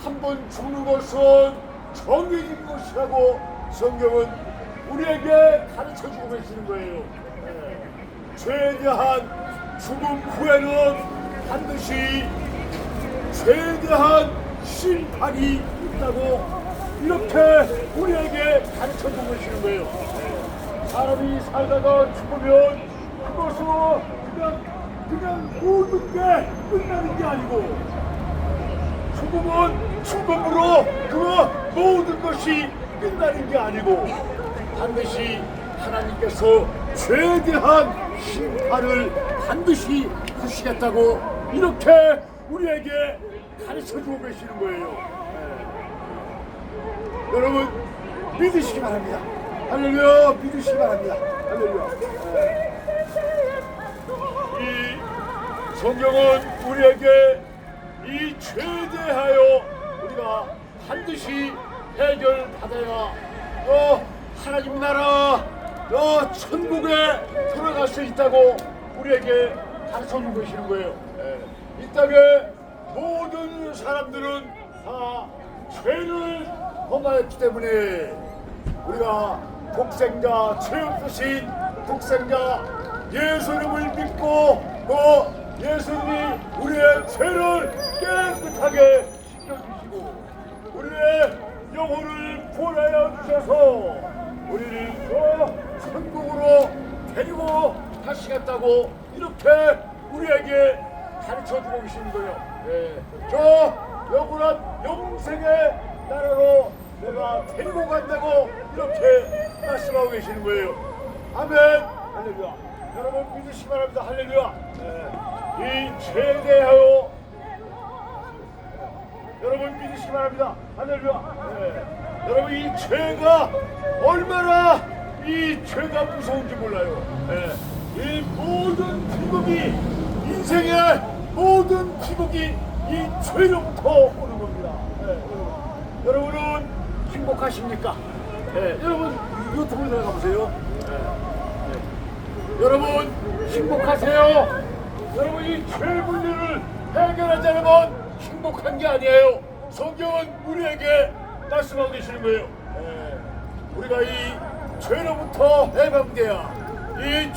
한 번 죽는 것은 정해진 것이라고 성경은 우리에게 가르쳐주고 계시는 거예요. 죄에 대한 죽음 후에는 반드시 죄에 대한 심판이 있다고 이렇게 우리에게 가르쳐주고 계시는 거예요. 사람이 살다가 죽으면 그것으로 그냥 모든 게 끝나는 게 아니고 죽음은 죽음으로 그 모든 것이 끝나는 게 아니고 반드시 하나님께서 죄에 대한 심판을 반드시 하시겠다고 이렇게 우리에게 가르쳐주고 계시는 거예요. 여러분 믿으시기 바랍니다. 할렐루야. 믿으시기 바랍니다. 할렐루야. 이 성경은 우리에게 이 죄에 대하여 우리가 반드시 해결받아야 하나님 나라 천국에 들어갈 수 있다고 우리에게 가르쳐주고 계시는 거예요. 이 땅에 모든 사람들은 다 죄를 범하였기 때문에 우리가 독생자 죄 없으신 독생자 예수님을 믿고 예수님이 우리의 죄를 깨끗하게 씻겨주시고 우리의 영혼을 구원하여 주셔서 우리를 천국으로 데리고 가시겠다고 이렇게 우리에게 가르쳐주고 계시는 거예요. 저 영원한 영생의 나라로 내가 데리고 간다고 이렇게 말씀하고 계시는 거예요. 아멘. 할렐루야. 여러분 믿으시기 바랍니다. 할렐루야. 이 죄에 대하여 여러분 믿으시기 바랍니다. 할렐루야. 여러분 이 죄가 얼마나 이 죄가 무서운지 몰라요. 이 모든 비극이 인생의 모든 비극이 이 죄로부터 오는 겁니다. 여러분은 행복하십니까? 여러분 유튜브에 들어가 보세요. 여러분 행복하세요? 여러분 이 죄 문제를 해결하지 않으면 행복한 게 아니에요. 성경은 우리에게 말씀하고 계시는 거예요. 우리가 이 죄로부터 해방돼야 이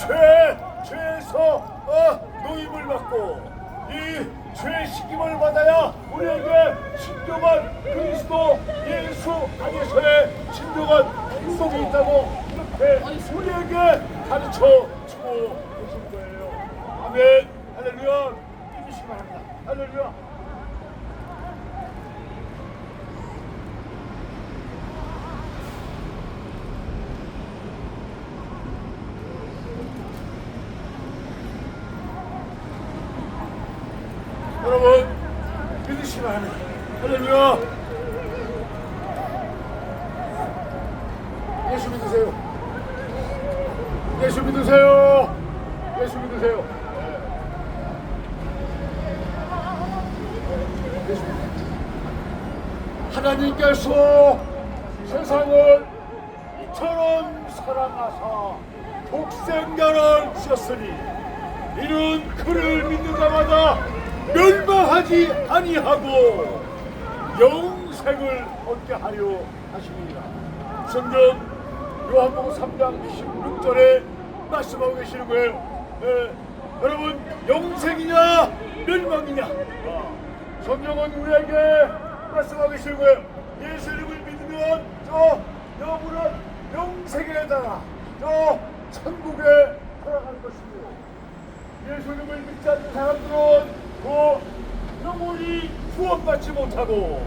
죄에서 노임을 받고 이 죄의 식임을 받아야 우리에게 진정한 그리스도 예수 안에서의 진정한 행복이 있다고 이렇게 우리에게 가르쳐 주고 계신 거예요. 아멘. 할렐루야. 믿으시기 바랍니다. 할렐루야. 여러분 믿으시기 바랍니다. 할렐루야. 예수 믿으세요. 예수 믿으세요. 예수 믿으세요. 예수 믿으세요. 하나님께서 세상을 이처럼 사랑하사 독생자를 주셨으니 이는 그를 믿는 자마다 멸망하지 아니하고 영생을 얻게 하려 하십니다. 성경 요한복음 3장 16절에 말씀하고 계시는 거예요. 여러분 영생이냐 멸망이냐 성경은 우리에게 말씀하고 계시는 거예요. 예수님을 믿으면 저 여러분은 영생에 따라 저 천국에 돌아갈 것입니다. 예수님을 믿지 않는 사람들은 그 영혼이 구원받지 못하고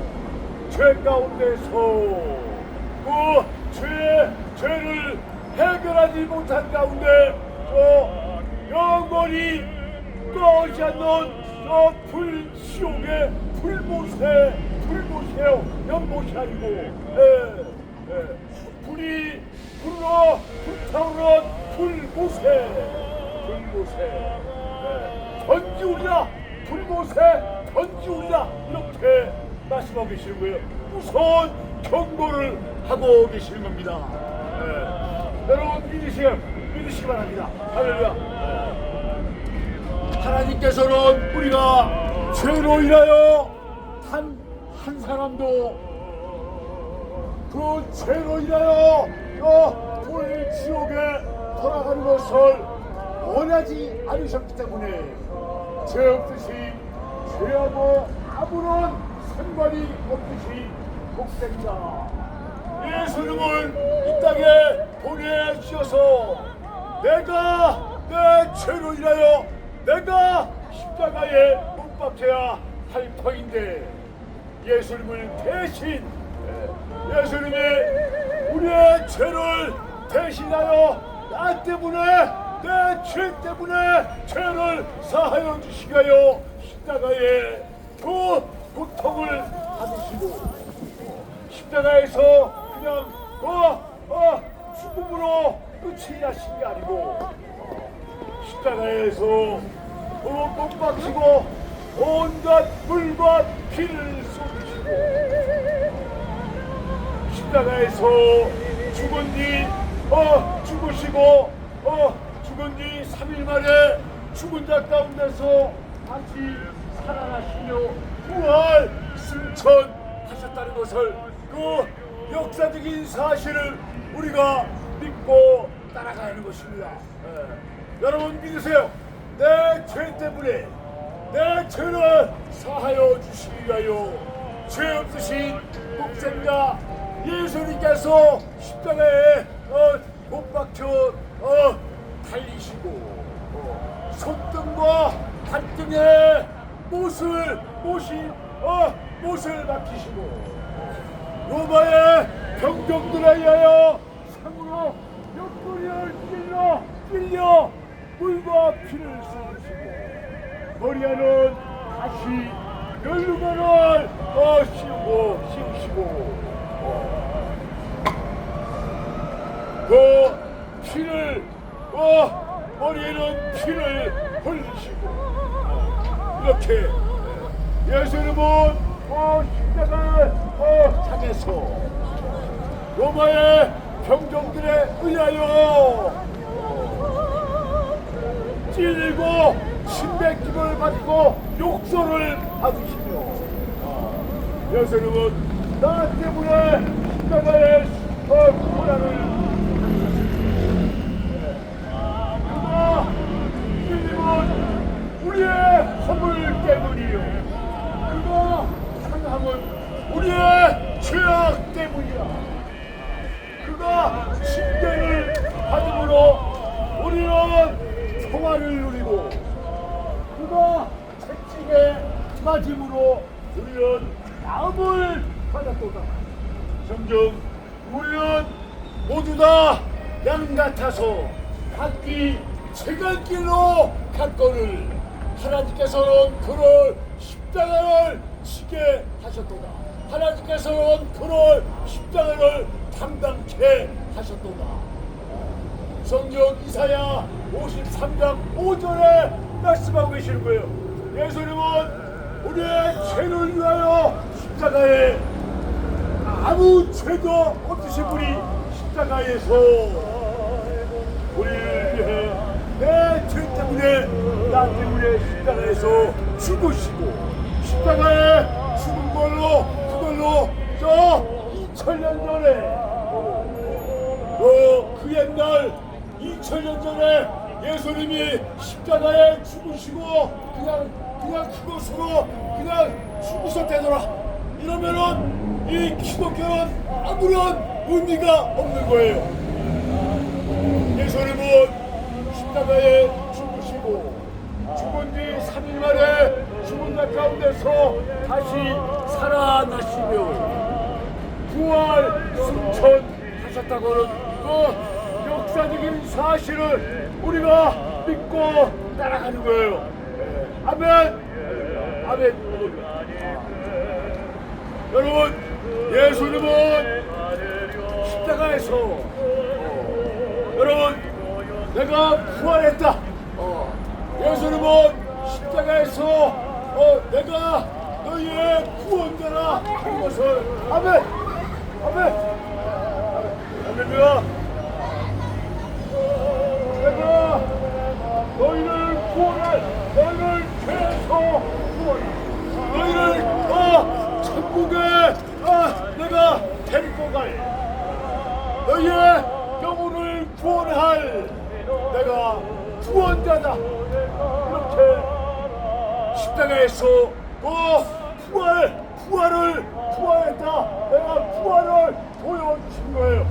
죄 가운데서 그 죄를 해결하지 못한 가운데 영원히 꺼지 않는 불지옥의 불못이에요. 연못이 아니고 불로 불타오르는 불못에 던지우리라 불못에 던지우리라 이렇게 말씀하고 계시는 거예요. 무서운 경고를 하고 계시는 겁니다. 여러분 믿으시기 바랍니다. 할렐루야. 하나님께서는 우리가 죄로 인하여 한 사람도 그 죄로 인하여 불지옥에 돌아가는 것을 원하지 않으셨기 때문에 죄 없듯이 죄하고 아무런 상관이 없듯이 독생자 예수님을 이 땅에 보내주셔서 내가 내 죄로 인하여 내가 십자가에 못 박혀야 할 터인데 예수님을 대신 예수님이 우리의 죄를 대신하여 나 때문에 내 죄 때문에 죄를 사하여 주시기 위하여 십자가에 그 고통을 받으시고 십자가에서 그냥 죽음으로 끝이 나신 게 아니고 십자가에서 못 박히고 온갖 물과 피를 쏟으시고 십자가에서 죽은 뒤 죽으시고 죽은 뒤 3일 만에 죽은 자 가운데서 다시 살아나시며 부활 승천하셨다는 것을 그 역사적인 사실을 우리가 믿고 따라가는 것입니다. 여러분 믿으세요. 내 죄 때문에 내 죄를 사하여 주시기 위하여 죄 없으신 독생자 예수님께서 십자가에 못 박혀 달리시고 손등과 발등에 못을 박히시고 로마의 병정들에 의하여 상으로 옆구리를 찔려 물과 피를 쏟으시고 머리에는 다시 멸류관을 씌우시고 그 피를 머리에는 피를 흘리시고 이렇게 예수님은 십자가의 장에서 로마의 병정들에 의하여 찔리고 신백기를 받고 욕설을 받으시며 예수님은 나 때문에 십자가의 고난을 그가 찔림은 우리의 허물 때문이요 그가 상함은 우리의 죄악 때문이야 그가 십계를 받음으로 우리는 평화를 누리고 그가 채찍에 맞음으로 우리는 나음을 받았도다. 성경 우리는 모두 다 양 같아서 각기 제갈 길로 갔거늘 하나님께서는 그를 십자가를 지게 하셨도다. 하나님께서는 그를 십자가를 담당케 하셨도다. 성경 이사야 53장 5절에 말씀하고 계시는 거예요. 예수님은 우리의 죄를 위하여 십자가에 아무 죄도 없으신 분이 십자가에서 우리를 위해 내 죄 때문에 나 때문에 십자가에서 죽으시고 십자가에 죽은 걸로 그걸로 저 2000년 전에 그 옛날 2000년 전에 예수님이 십자가에 죽으시고 그냥 그것으로 그냥 죽으셨다더라. 이러면은 이 기독교는 아무런 의미가 없는 거예요. 예수님은 십자가에 죽으시고 죽은 뒤 3일 만에 죽은 자 가운데서 다시 살아나시며 부활 승천하셨다고는 그 역사적인 사실을 우리가 믿고 따라가는 거예요. 아멘. 아멘. 여러분, 예수님은 십자가에서 여러분 내가 부활했다. 예수님은 십자가에서 내가 너희의 구원자라 하는 것을 아멘. 아멘. 할렐루야. 내가 너희를 구원할 너희를 죄에서 구원할 너희를 천국에 내가 데리고 갈 너희의 영혼을 구원할 내가 구원자다. 이렇게 십자가에서 부활했다. 내가 부활을 보여주신 거예요.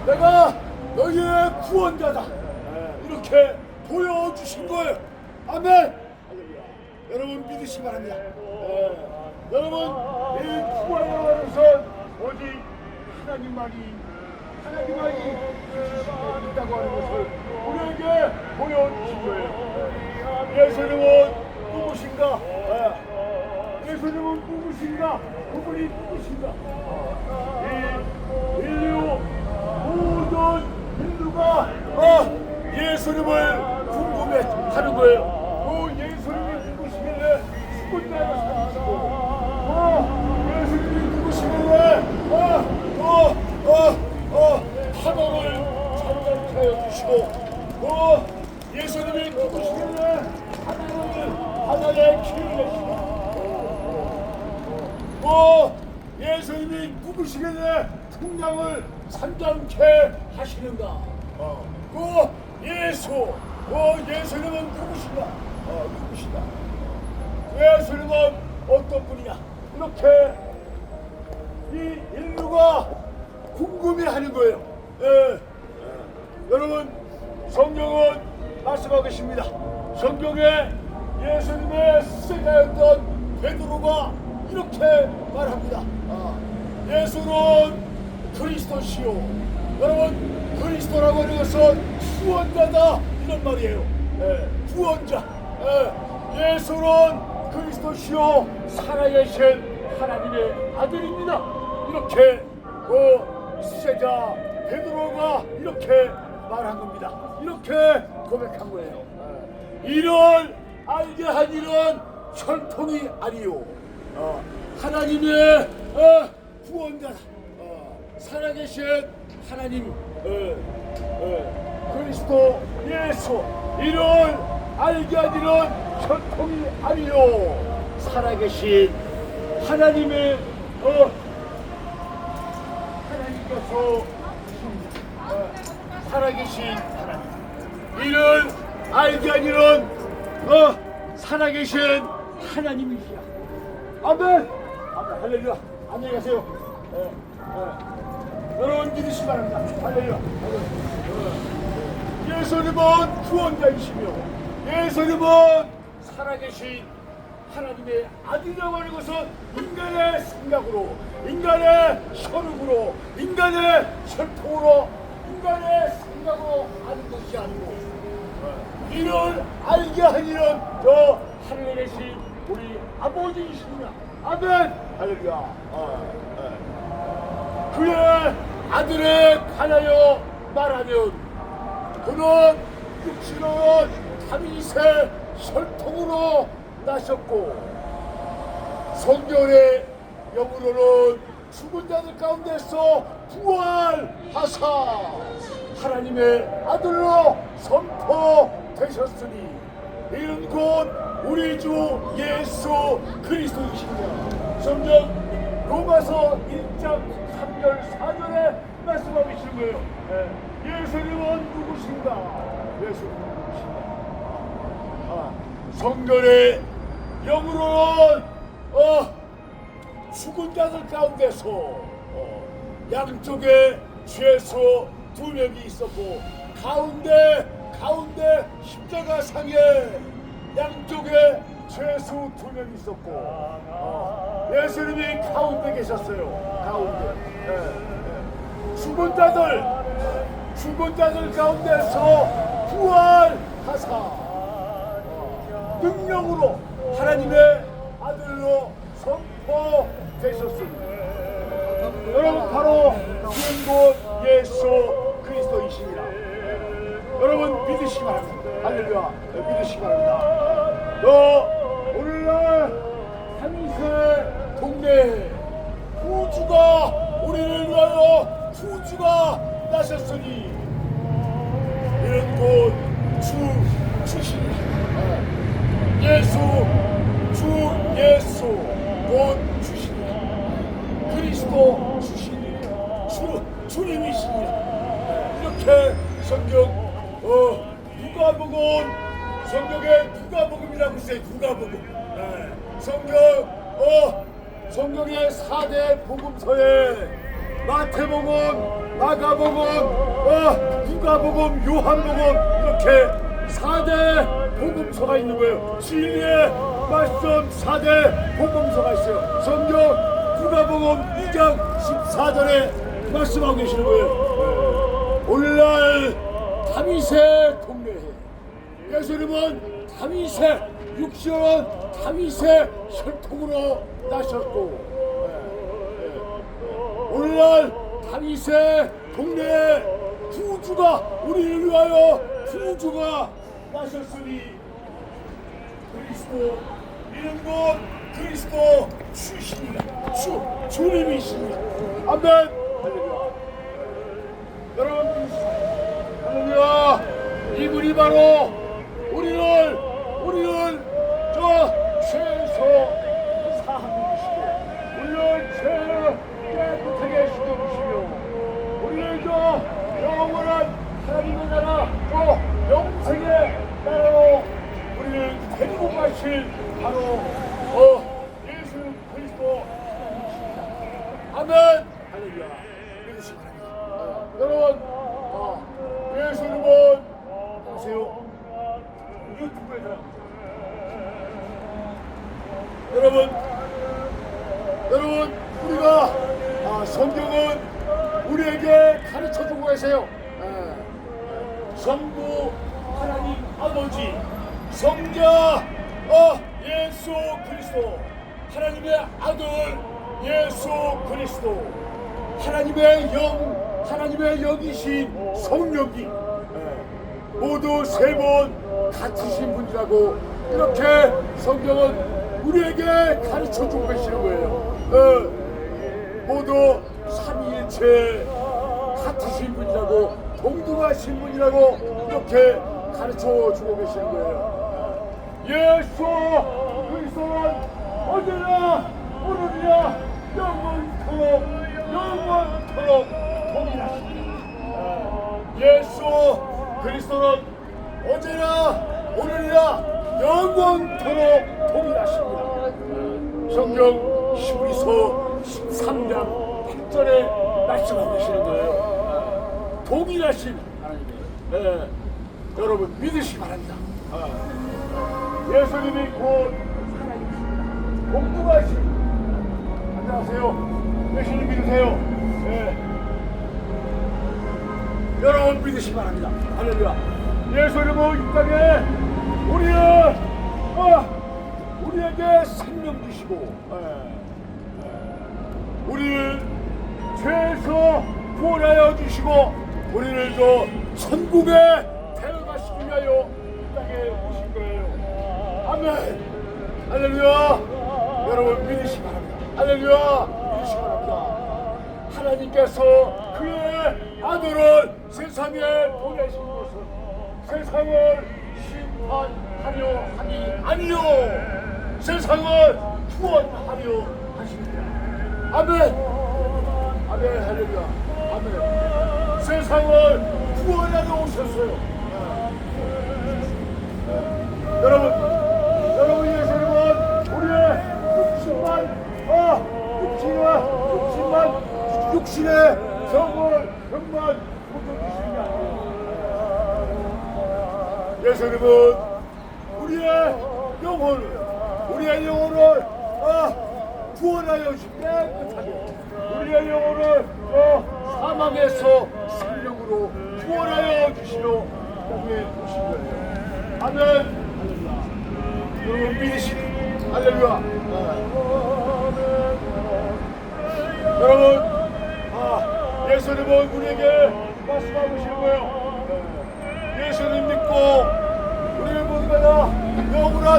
내가 너희의 구원자다. 이렇게 보여주신 거예요. 아멘. 여러분 믿으시기 바랍니다. 여러분 이 부활이라는 것은 오직 하나님만이 주실 수 있다고 하는 것을 우리에게 보여주신 거예요. 예수님은 누구신가? 예수님은 누구신가? 그분이 누구신가? 이 인류 모든 인류가 예수님을 궁금해하는 거예요. 예수님이 누구시길래 죽은 자를 살리시고 예수님이 누구시길래 하늘을 잠잠케 하여 주시고 예수님이 누구시길래 하늘에 길을 내시고 예수님이 누구시길래 풍랑을 잠잠케 하시는가? 예수님은 누구신가? 누구시다? 예수님은 어떤 분이냐? 이렇게 이 인류가 궁금해하는 거예요. 여러분 성경은 말씀하고 계십니다. 성경에 예수님의 수제자였던 베드로가 이렇게 말합니다. 예수는 그리스도시요. 여러분 그리스도라고 하는 것은 구원자다 이런 말이에요. 구원자. 예수는 그리스도시요 살아계신 하나님의 아들입니다. 이렇게 수제자 베드로가 이렇게 말한 겁니다. 이렇게 고백한 거예요. 이를 알게 한 일은 혈통이 아니요 하나님의 구원자다. 살아계신 하나님 그리스도 예수 이를 알게 하기는 혈통이 아니요 살아계신 하나님의 하나님께서 살아계신 하나님 이를 알게 하기는 살아계신 하나님이시야. 아멘. 아멘. 할렐루야. 안녕히 가세요. 여러분 믿으시기 바랍니다. 할렐루야. 예수님은 구원자이시며 예수님은 살아계신 하나님의 아들이라고 하는 것은 인간의 생각으로 인간의 혈육으로 인간의 혈통으로 인간의 생각으로 아는 것이 아니고 이를 알게 하기는 저 하늘에 계신 우리 아버지이십니다. 아멘. 할렐루야. 그의 아들에 관하여 말하면 그는 육신은 다윗의 혈통으로 나셨고 성결의 영으로는 죽은 자들 가운데서 부활하사 하나님의 아들로 선포되셨으니 이는 곧 우리 주 예수 그리스도이십니다. 점점 로마서 1장 3절 4절에 말씀하고 계시는 거예요. 예수님은 누구신가? 예수님은 누구신가? 성결의 영으로는 죽은 자들 가운데서 양쪽에 죄수 2명이 있었고 가운데 십자가 상에 양쪽에 죄수 2명이 있었고 예수님이 가운데 계셨어요. 가운데 죽은 자들 가운데서 부활하사 능력으로 하나님의 아들로 선포되셨습니다. 여러분 바로 주인공 예수 그리스도이십니다. 여러분 믿으시기 바랍니다. 할렐루야. 믿으시기 바랍니다. 오늘날 다윗의 동네에 구주가 우리를 위하여 구주가 나셨으니 이런 곳 주시니 주 예수 곧 주시니 그리스도 주시니 주님이시니 이렇게 성경 누가복음 성경에 누가복음이라고 있어요. 누가복음 성경의 4대 복음서에 마태복음, 마가복음, 누가복음, 요한복음 이렇게 4대 복음서가 있는 거예요. 진리의 말씀 4대 복음서가 있어요. 성경 누가복음 2장 14절에 말씀하고 계시는 거예요. 오늘날 다윗의 동네에 예수님은 다윗의 육신은 다윗의 혈통으로 나셨고 오늘날 다윗의 동네에 구주가 우리를 위하여 구주가 나셨으니 그리스도 이런 것 그리스도 주시니라 주님이시니라. 아멘. 할렐루야. 여러분 할렐루야. 이분이 바로 우리를 저 죄에서 사함이시고 우리를 죄를 깨끗하게 시켜주시며 우리를 저 영원한 하나님의 나라 저 영생의 나라로 우리를 데리고 가실 바로 예수 그리스도 아멘. 할렐루야. 믿으시기 바랍니다. 여러분 예수님은 보세요. 유튜브에서 여러분 우리가 성경은 우리에게 가르쳐주고 계세요. 성부 하나님 아버지 성자 예수 그리스도 하나님의 아들 예수 그리스도 하나님의 영이신 성령이 모두 세 분 같으신 분이라고 이렇게 성경은 우리에게 가르쳐주고 계시는 거예요. 모두 삼위일체 일체 같으신 분이라고 동등하신 분이라고 이렇게 가르쳐 주고 계시는 거예요. 예수 그리스도는 언제나 오늘이나 영원토록 동일하십니다. 예수 그리스도는 언제나 오늘이나 영원토록 동일하십니다. 성경 히브리서 13장 8절에 말씀하고 계시는 거예요. 동일하신 하나님이에요. 여러분 믿으시기 바랍니다. 예수님이 곧 살아계십니다. 공부하신 안녕하세요. 예수님 믿으세요. 여러분 믿으시기 바랍니다. 할렐루야. 예수님은 이 땅에 우리에게 생명 주시고 우리를 죄에서 구원하여 주시고 우리를 저 천국에 데려가시기 위하여 이 땅에 오신 거예요. 아멘. 할렐루야. 여러분 믿으시기 바랍니다. 할렐루야. 믿으시기 바랍니다. 하나님께서 그의 아들을 세상에 보내신 것은 세상을 심판하려 하니 아니요 세상을 구원하려 하십니다. 아멘. 아멘. 할렐루야. 아멘. 세상을 구원하러 오셨어요. 여러분 예수님은 우리의 육신의 병만 고쳐주시는 게 아니에요. 예수님은 우리의 영혼을 구원하여 주시고 깨끗하게 우리의 영혼을 사망에서 생명으로 구원하여 주시러 땅에 오신 거예요. 아멘. 여러분 믿으시니 할렐루야. 여러분 예수님은 우리에게 말씀하고 계시는 거예요. 예수님 믿고 우리 모두가 다 영원한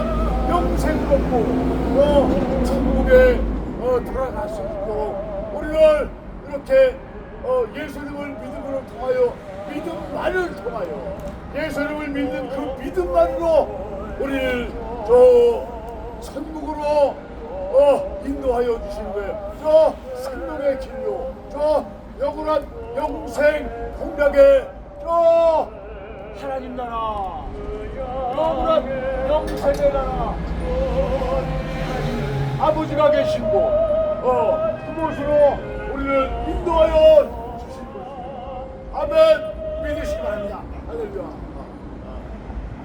영생을 얻고 천국에 돌아갈 수 있고 우리를 이렇게 예수님을 믿음으로 통하여 믿음만을 통하여 예수님을 믿는 그 믿음만으로 우리를 천국으로 인도하여 주시는 거예요. 저 생명의 길로 저 영원한 영생 공략의 저 하나님 나라 영원한 영생의 나라 아버지가 계신 곳 그곳으로 우리를 인도하여 주신 것입니다. 아멘. 믿으시기 바랍니다. 할렐루야.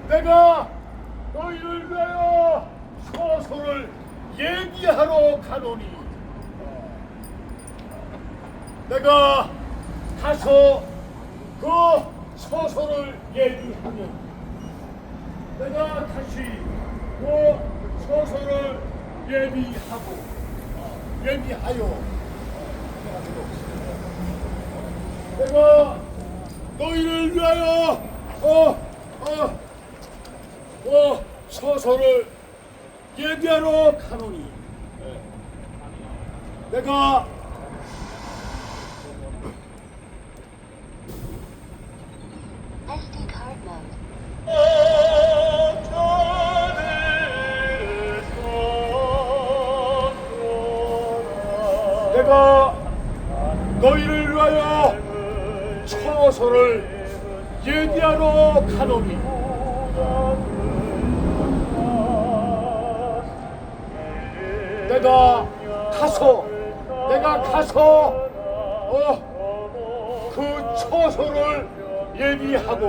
내가 너희를 위하여 서서를 예비하러 가노니 내가 가서 그 서서를 예비하면 내가 다시 그 서서를 예비하여 내가 너희를 위하여 서서를 예비하러 가노니 내가 SD card mode. 내가 너희를 위하여 처소를 예비하러 가노니 내가 가서 그 처소를 예비하고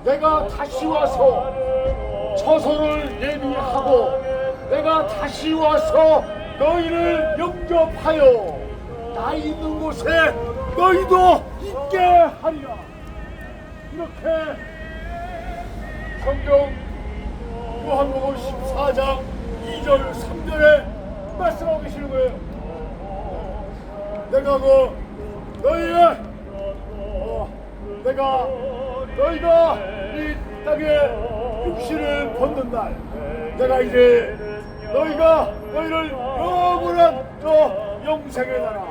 내가 다시 와서 처소를 예비하고 내가 다시 와서 너희를 영접하여 나 있는 곳에 너희도 있게 하리라. 이렇게 성경 요한복음 14장 2절 3절에 말씀하고 계시는 거예요. 내가 너희가 이 땅에 육신을 벗는 날 내가 이제 너희를 영원한 영생의 나라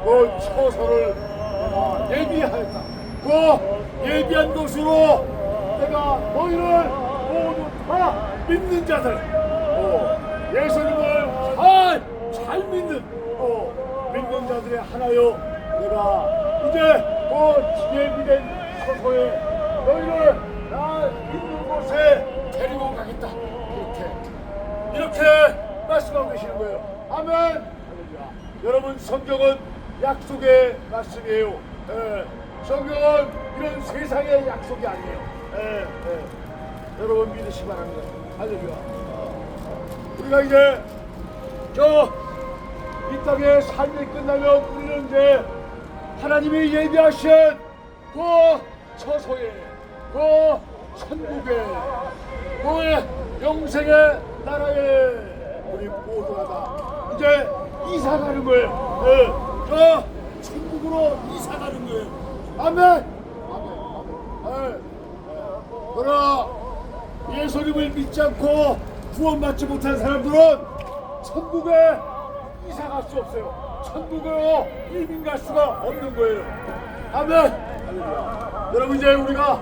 그 처소를 내가 예비하였다. 그 예비한 곳으로 내가 너희를 모두 다 믿는 자들, 예수님을 잘 믿는 믿는 자들의 하나요. 내가 이제 그 예비된 처소에 너희를 나 믿는 곳에 데리고 가겠다. 이렇게 말씀하고 계시는 거예요. 아멘. 할렐루야. 여러분, 성경은 약속의 말씀이에요. 성경은 이런 세상의 약속이 아니에요. 여러분 믿으시기 바랍니다. 할렐루야. 우리가 이제 이 땅의 삶이 끝나면 우리는 이제 하나님이 예비하신 그 처소에, 그 천국에, 그 영생의 나라에 우리 모두가 다 이제 이사 가는 거예요. 천국으로 이사 가는 거예요. 아멘. 아멘. 그러나 예수님을 믿지 않고 구원받지 못한 사람들은 천국에 이사 갈 수 없어요. 천국으로 이민 갈 수가 없는 거예요. 아멘. 할렐루야. 여러분, 이제 우리가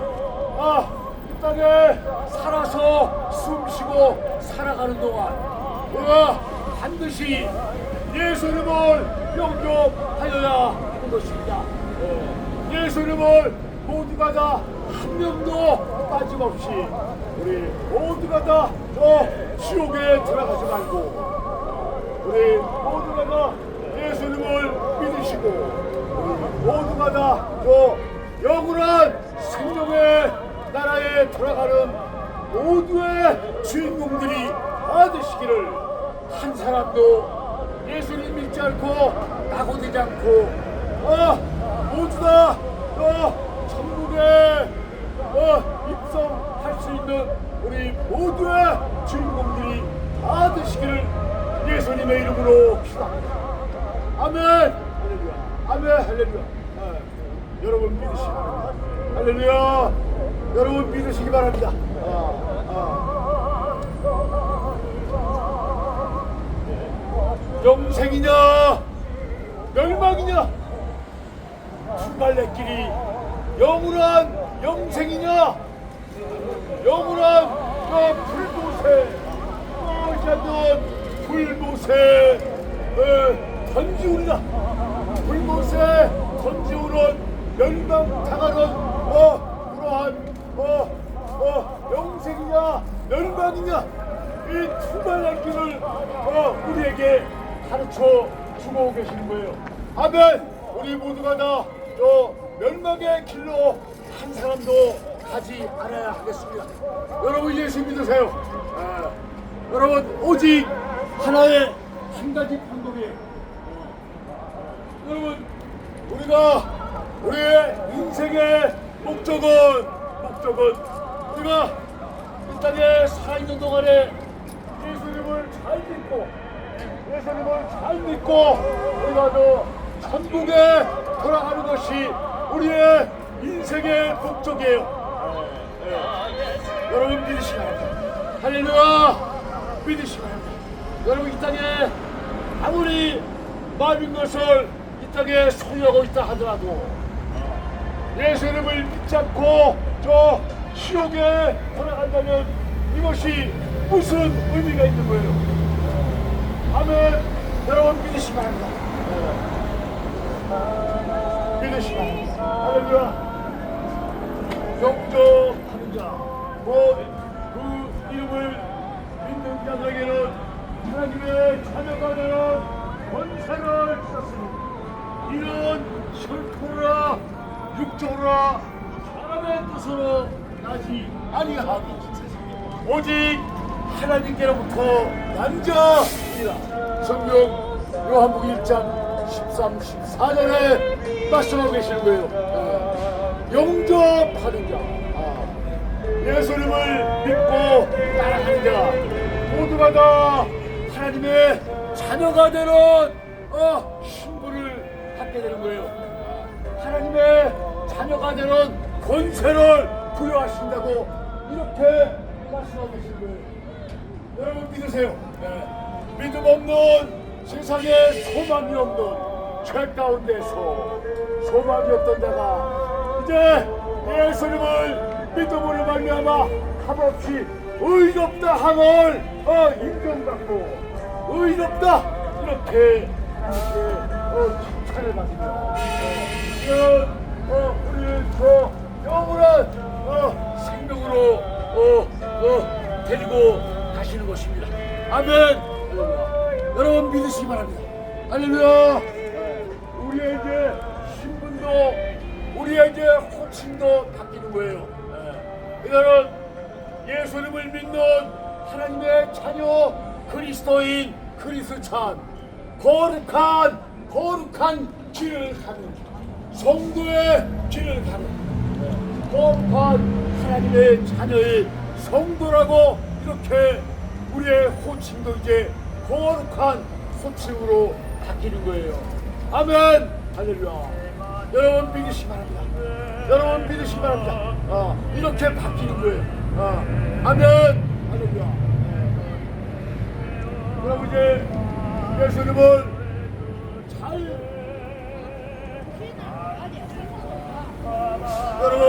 이 땅에 살아서 숨쉬고 살아가는 동안 우리가 반드시 예수님을 영접하여야 하는 것입니다. 예수님을 모두가 다 한 명도 빠짐없이 우리 모두가 다 지옥에 들어가지 말고 우리 모두가 다 예수님을 믿으시고 우리 모두가 다 영원한 생명의 나라에 돌아가는 모두의 주인공들이 다 되시기를, 한 사람도 예수님 믿지 않고 낙오되지 않고 모두 다 천국에 입성할 수 있는 우리 모두의 주인공들이 다 되시기를 예수님의 이름으로 기도합니다. 아멘. 할렐루야. 아멘. 할렐루야. 여러분 믿으시기 바랍니다. 할렐루야. 여러분 믿으시기 바랍니다. 영생이냐 멸망이냐, 두 갈래 길이 영원한 영생이냐, 영원한 불못에 불못에 던지우리라. 불못에 던지우는 멸망당하는 그러한 영생이냐 멸망이냐, 이 두 갈래 길을 우리에게 가르쳐 주고 계시는 거예요. 아멘. 우리 모두가 다 멸망의 길로 한 사람도 가지 않아야 하겠습니다. 여러분 예수 믿으세요. 여러분 오직 하나의 한 가지 방법이에요. 여러분 우리의 인생의 목적은 우리가 이 땅에 살아있는 동안에 예수님을 잘 믿고 우리가 천국에 돌아가는 것이 우리의 인생의 목적이에요. 여러분 믿으시기 바랍니다. 할렐루야. 믿으시기 바랍니다. 여러분 이 땅에 아무리 많은 것을 이 땅에 소유하고 있다 하더라도 예수님을 믿지 않고 지옥에 돌아간다면 이것이 무슨 의미가 있는 거예요? 아멘. 여러분 믿으시기 바랍니다. 믿으시기 바랍니다. 할렐루야. 영접하는 자, 그 이름을 믿는 자들에게는 하나님의 자녀가 되는 권세를 주셨으니 이는 혈통이라 육정이라 사람의 뜻으로 나지 아니하고 오직 하나님께로부터 난 자이라. 성경 요한복음 1장 13, 14절에 말씀하고 계시는 거예요. 영접하는 자, 예수님을 믿고 따라가는 자 모두가 다 하나님의 자녀가 되는 신분을 갖게 되는 거예요. 하나님의 자녀가 되는 권세를 부여하신다고 이렇게 말씀하고 계시는 거예요. 여러분 믿으세요. 믿음 없는 세상에 소망이 없는 죄 가운데서 소망이 없던 자가 이제 예수님을 믿음으로 말미암아 값없이 의롭다 함을 인정받고 의롭다 이렇게 칭찬을 받으며 우리를 더 영원한 생명으로 데리고 가시는 것입니다. 아멘. 할렐루야. 여러분 믿으시기 바랍니다. 할렐루야. 우리의 이제 신분도 우리의 이제 호칭도 바뀌는 거예요. 이거는 예수님을 믿는 하나님의 자녀 그리스도인 그리스찬 거룩한 길을 가는 성도의 길을 가는 거룩한 하나님의 자녀의 성도라고 이렇게 우리의 호칭도 이제 거룩한 호칭으로 바뀌는 거예요. 아멘. 할렐루야. 여러분 믿으시기 바랍니다. 여러분 믿으시기 바랍니다. 이렇게 바뀌는 거예요. 아멘. 할렐루야. 그럼 이제 예수님을 여러분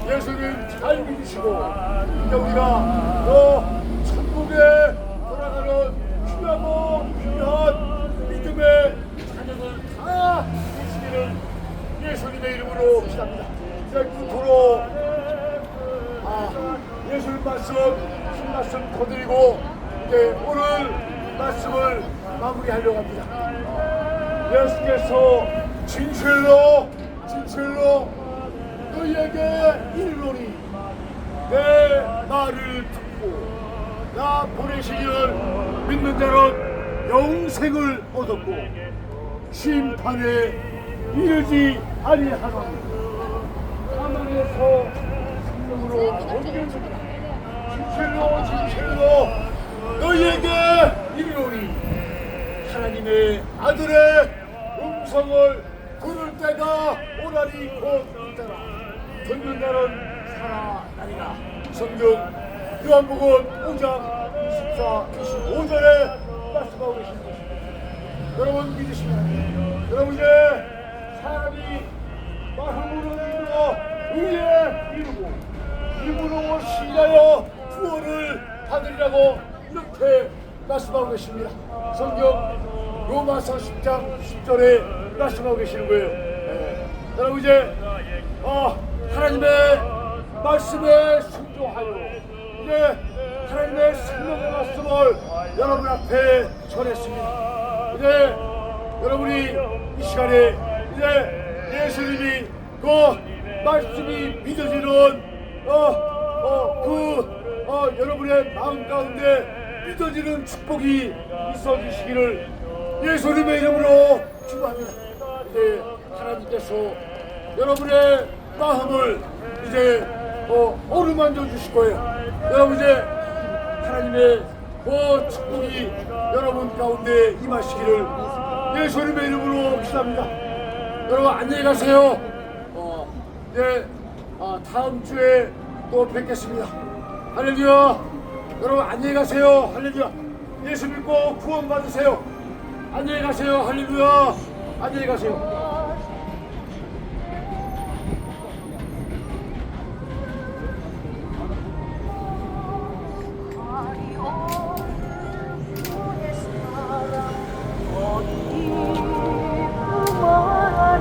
예수님 잘 믿으시고 이제 우리가 천국에 돌아가는 귀하고 귀한 믿음의 자녀들 다 되시기를 예수님의 이름으로 기도합니다. 이제 구토로 예수님 말씀 한 말씀 더 드리고 이제 오늘 말씀을 마무리하려고 합니다. 예수께서 진실로 너희에게 이르노니 내 말을 듣고 나 보내시기를 믿는 자는 영생을 얻었고 심판에 이르지 아니하노니 사망에서 생명으로 옮겨주리라. 진실로 너희에게 이르노니 하나님의 아들의 음성을 들을 때가 오나니 곧 있더라. 듣는 자는 살아나리라. 성경 요한복음 5장 24, 25절에 말씀하고 계신 것입니다. 여러분 믿으시면 여러분 이제 사람이 마음으로 믿어 의에 이르고 입으로 신하여 구원을 받으리라고 이렇게 말씀하고 계십니다. 성경 로마서 10장 10절에 말씀하고 계시는 거예요. 여러분 이제 하나님의 말씀에 순종하여 이제 하나님의 생명의 말씀을 여러분 앞에 전했습니다. 이제 여러분이 이 시간에 이제 예수님이 그 말씀이 믿어지는 여러분의 마음 가운데 믿어지는 축복이 있어주시기를 예수님의 이름으로 축복합니다. 이제 하나님께서 여러분의 마음을 이제 어루만져 주실 거예요. 여러분 이제 하나님의 축복이 여러분 가운데 임하시기를 예수님의 이름으로 기도합니다. 여러분 안녕히 가세요. 네, 다음 주에 또 뵙겠습니다. 할렐루야. 여러분 안녕히 가세요. 할렐루야. 예수 믿고 구원 받으세요. 안녕히 가세요. 할렐루야. 안녕히 가세요.